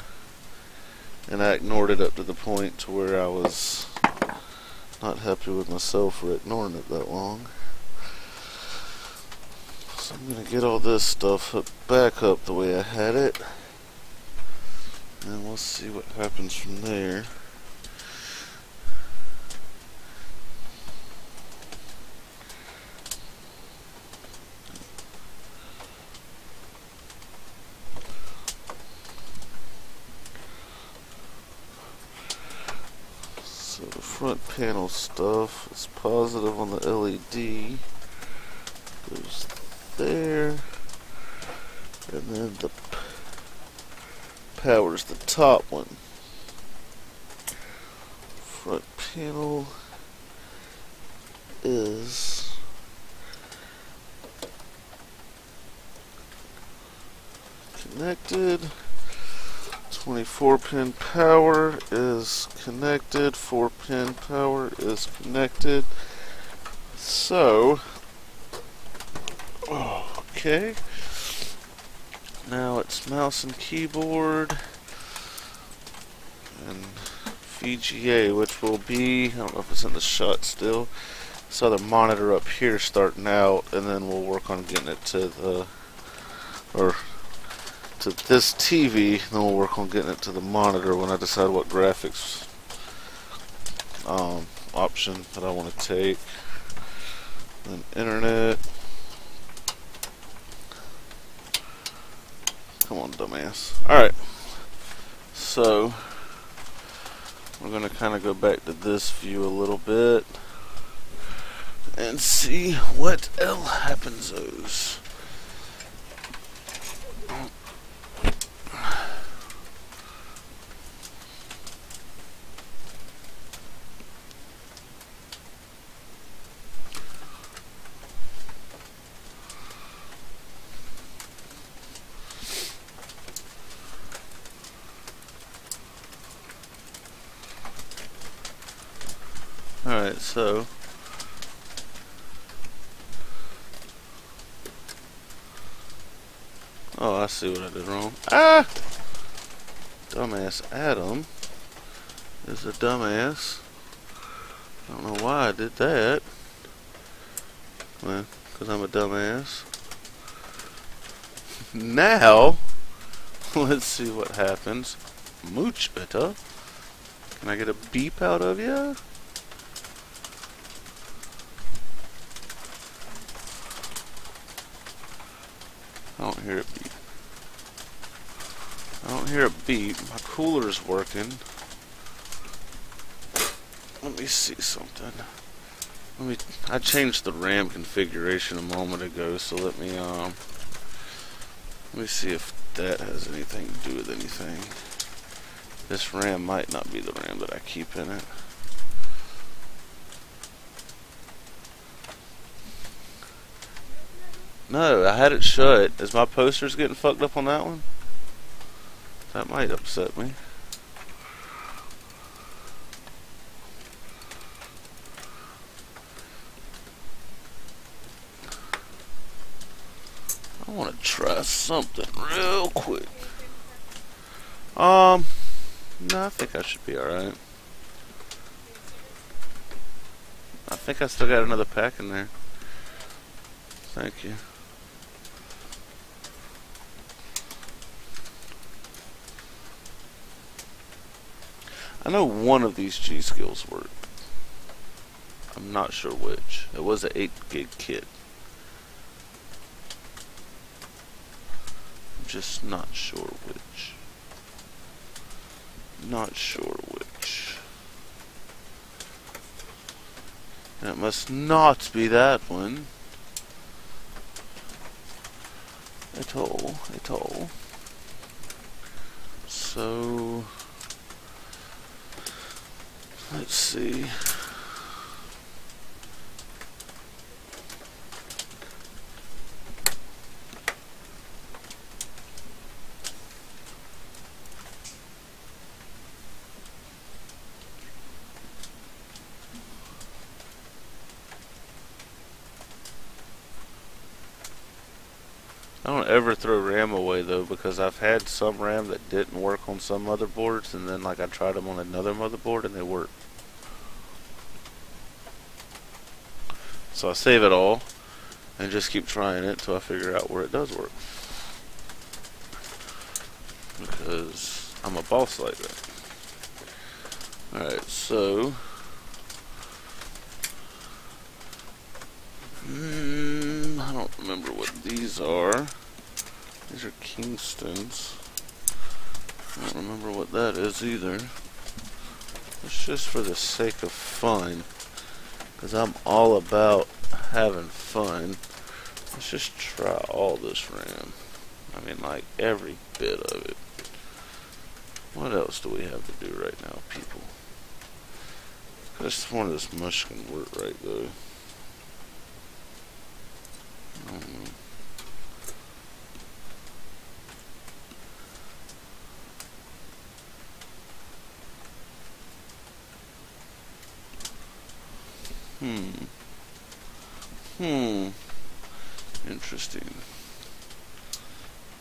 and I ignored it up to the point to where I was not happy with myself for ignoring it that long. So I'm going to get all this stuff hooked back up the way I had it, and we'll see what happens from there. So the front panel stuff is positive on the LED. Goes there, and then the power's the top one. Front panel is connected. 24-pin power is connected. 4-pin power is connected. So okay, now it's mouse and keyboard and VGA, which will be, I don't know if it's in the shot still, this other monitor up here starting out, and then we'll work on getting it to the, or to this TV, and then we'll work on getting it to the monitor when I decide what graphics option that I want to take. Then internet. Come on, dumbass. Alright. So, we're going to kind of go back to this view a little bit and see what else happens. Alright, so oh, I see what I did wrong. Ah! Dumbass Adam is a dumbass. I don't know why I did that. Well, because I'm a dumbass. Now, let's see what happens. Much better. Can I get a beep out of you? I don't hear a beep. I don't hear a beep. My cooler's working. Let me see something. I changed the RAM configuration a moment ago, so let me see if that has anything to do with anything. This RAM might not be the RAM that I keep in it. No, I had it shut. Is my posters getting fucked up on that one? That might upset me. I want to try something real quick. No, I think I should be alright. I think I still got another pack in there. Thank you. I know one of these G-Skills work. I'm not sure which. It was an 8 gig kit. I'm just not sure which. Not sure which. That must not be that one. At all. At all. So... let's see. I don't ever throw RAM away though, because I've had some RAM that didn't work on some motherboards, and then like I tried them on another motherboard and they work. So I save it all and just keep trying it until I figure out where it does work. Because I'm a boss like that. Alright, so I don't remember what these are. These are Kingstons. I don't remember what that is either. It's just for the sake of fun, because I'm all about having fun. Let's just try all this RAM. I mean, like every bit of it. What else do we have to do right now, people? Just one of this mush can work right though. I don't know. Interesting.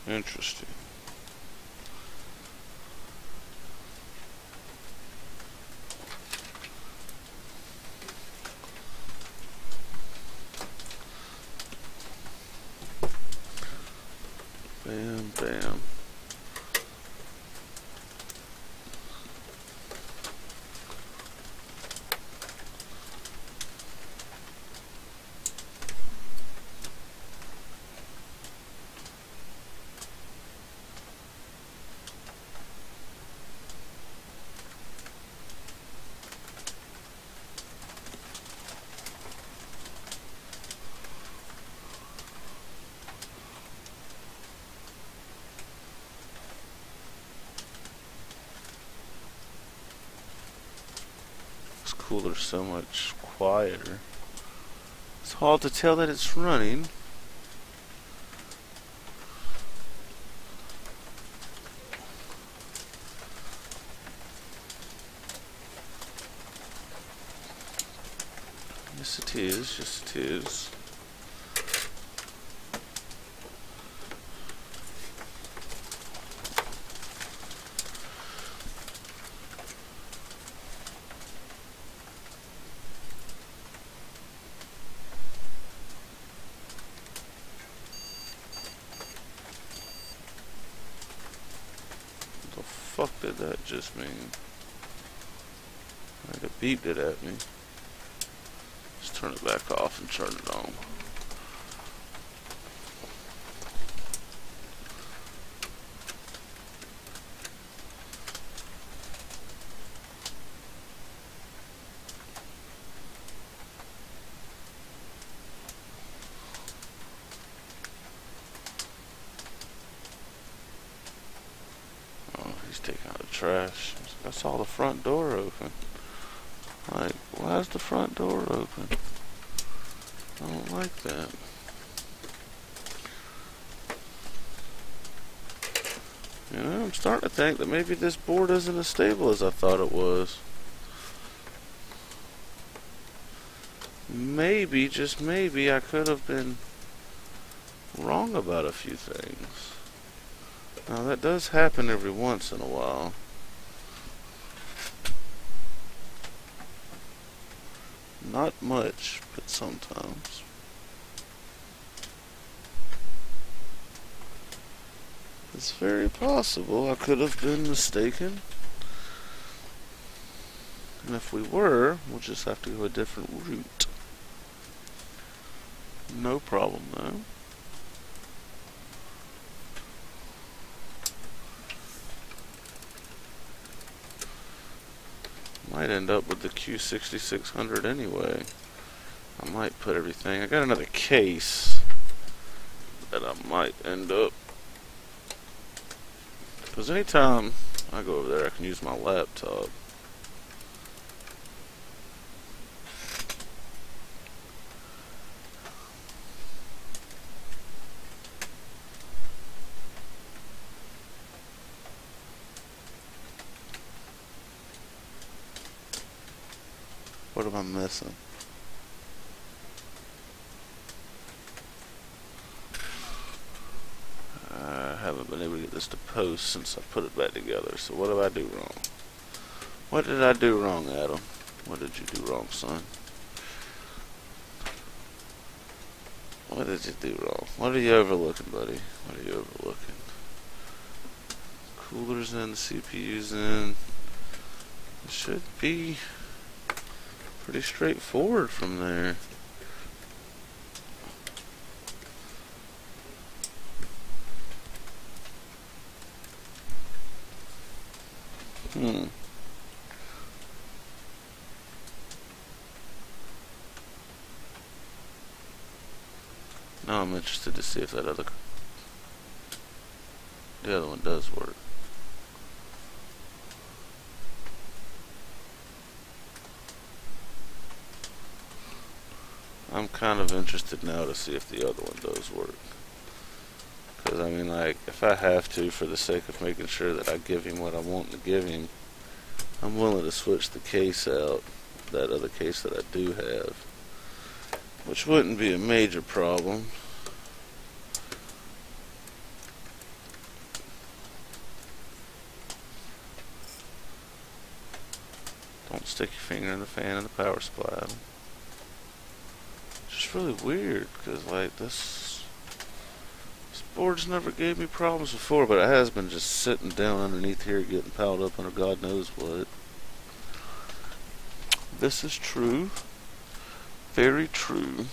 Interesting. Bam, bam. Cooler so much quieter. It's hard to tell that it's running. Yes it is, yes it is. Fuck did did that just mean? Like it beeped it at me. Let's turn it back off and turn it on. Oh, he's taking out the trash. I saw the front door open. Like, why is the front door open? I don't like that. You know, I'm starting to think that maybe this board isn't as stable as I thought it was. Maybe, just maybe, I could have been wrong about a few things. Now, that does happen every once in a while. Not much, but sometimes. It's very possible I could have been mistaken. And if we were, we'll just have to go a different route. No problem, though. Might end up with the Q6600 anyway. I might put everything. I got another case that I might end up. Because anytime I go over there, I can use my laptop. What am I missing? I haven't been able to get this to post since I put it back together. So what did I do wrong? What did I do wrong, Adam? What did you do wrong, son? What did you do wrong? What are you overlooking, buddy? What are you overlooking? Cooler's in, the CPU's in. It should be pretty straightforward from there. Now I'm interested to see if the other one does work. I'm kind of interested now to see if the other one does work. Because, I mean, like, if I have to, for the sake of making sure that I give him what I want to give him, I'm willing to switch the case out, that other case that I do have. Which wouldn't be a major problem. Don't stick your finger in the fan and the power supply. It's just really weird, because, like, this board's never gave me problems before, but it has been just sitting down underneath here getting piled up under God knows what. This is true. Very true.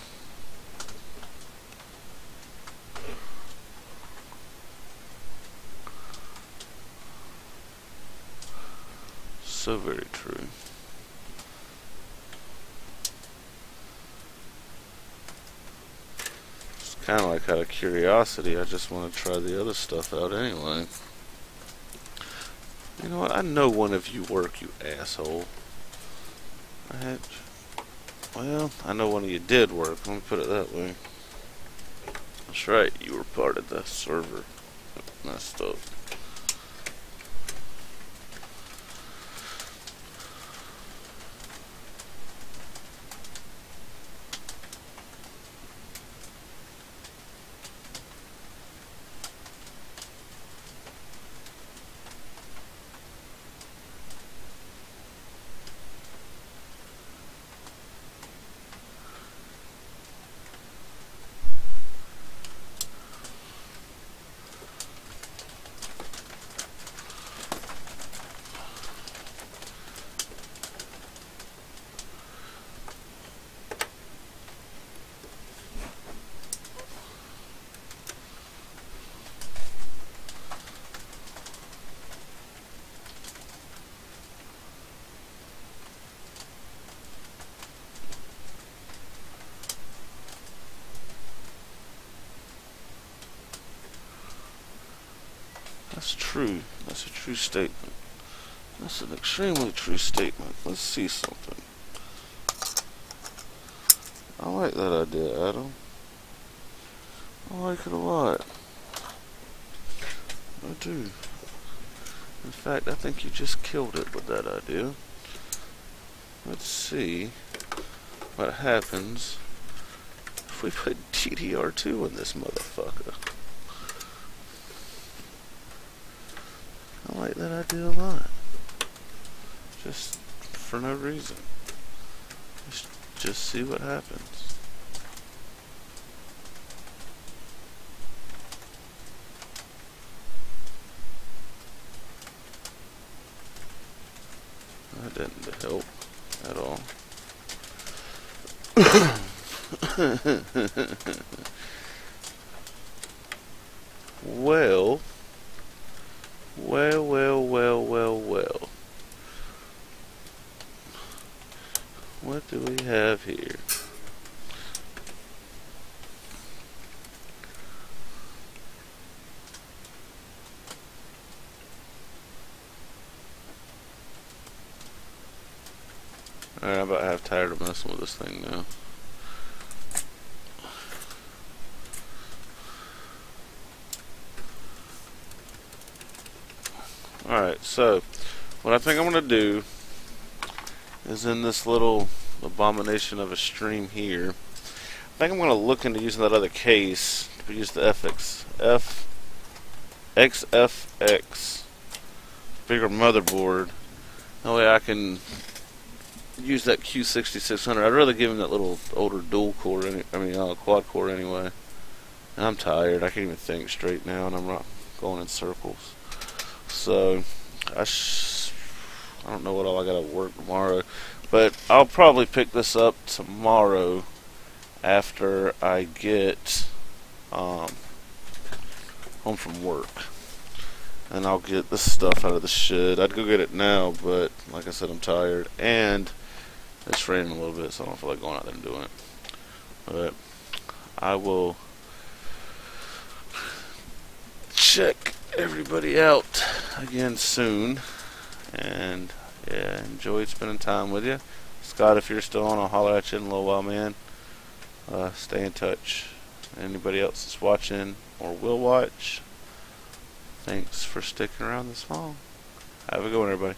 So very true. It's kind of like out of curiosity, I just want to try the other stuff out anyway. You know what? I know one of you work, you asshole. Well, I know one of you did work. Let me put it that way. That's right. You were part of the server. Messed up. That's true. That's a true statement. That's an extremely true statement. Let's see something. I like that idea, Adam. I like it a lot. I do. In fact, I think you just killed it with that idea. Let's see what happens if we put DDR2 in this motherfucker. I like that idea a lot. Just for no reason. Just see what happens. That didn't help at all. Well. What do we have here? Alright, I'm about half tired of messing with this thing now. Alright, so what I think I'm going to do is in this little abomination of a stream here, I think I'm going to look into using that other case to use the XFX bigger motherboard. That way I can use that Q6600. I'd rather give him that little older dual core, quad core anyway. And I'm tired. I can't even think straight now, and I'm not going in circles. So I don't know what all I gotta work tomorrow, but I'll probably pick this up tomorrow after I get home from work, and I'll get this stuff out of the shed. I'd go get it now, but like I said, I'm tired, and it's raining a little bit, so I don't feel like going out there and doing it. But I will check everybody out again soon, and yeah, enjoyed spending time with you. Scott, if you're still on, I'll holler at you in a little while, man. Stay in touch. Anybody else that's watching or will watch, thanks for sticking around this long. Have a good one, everybody.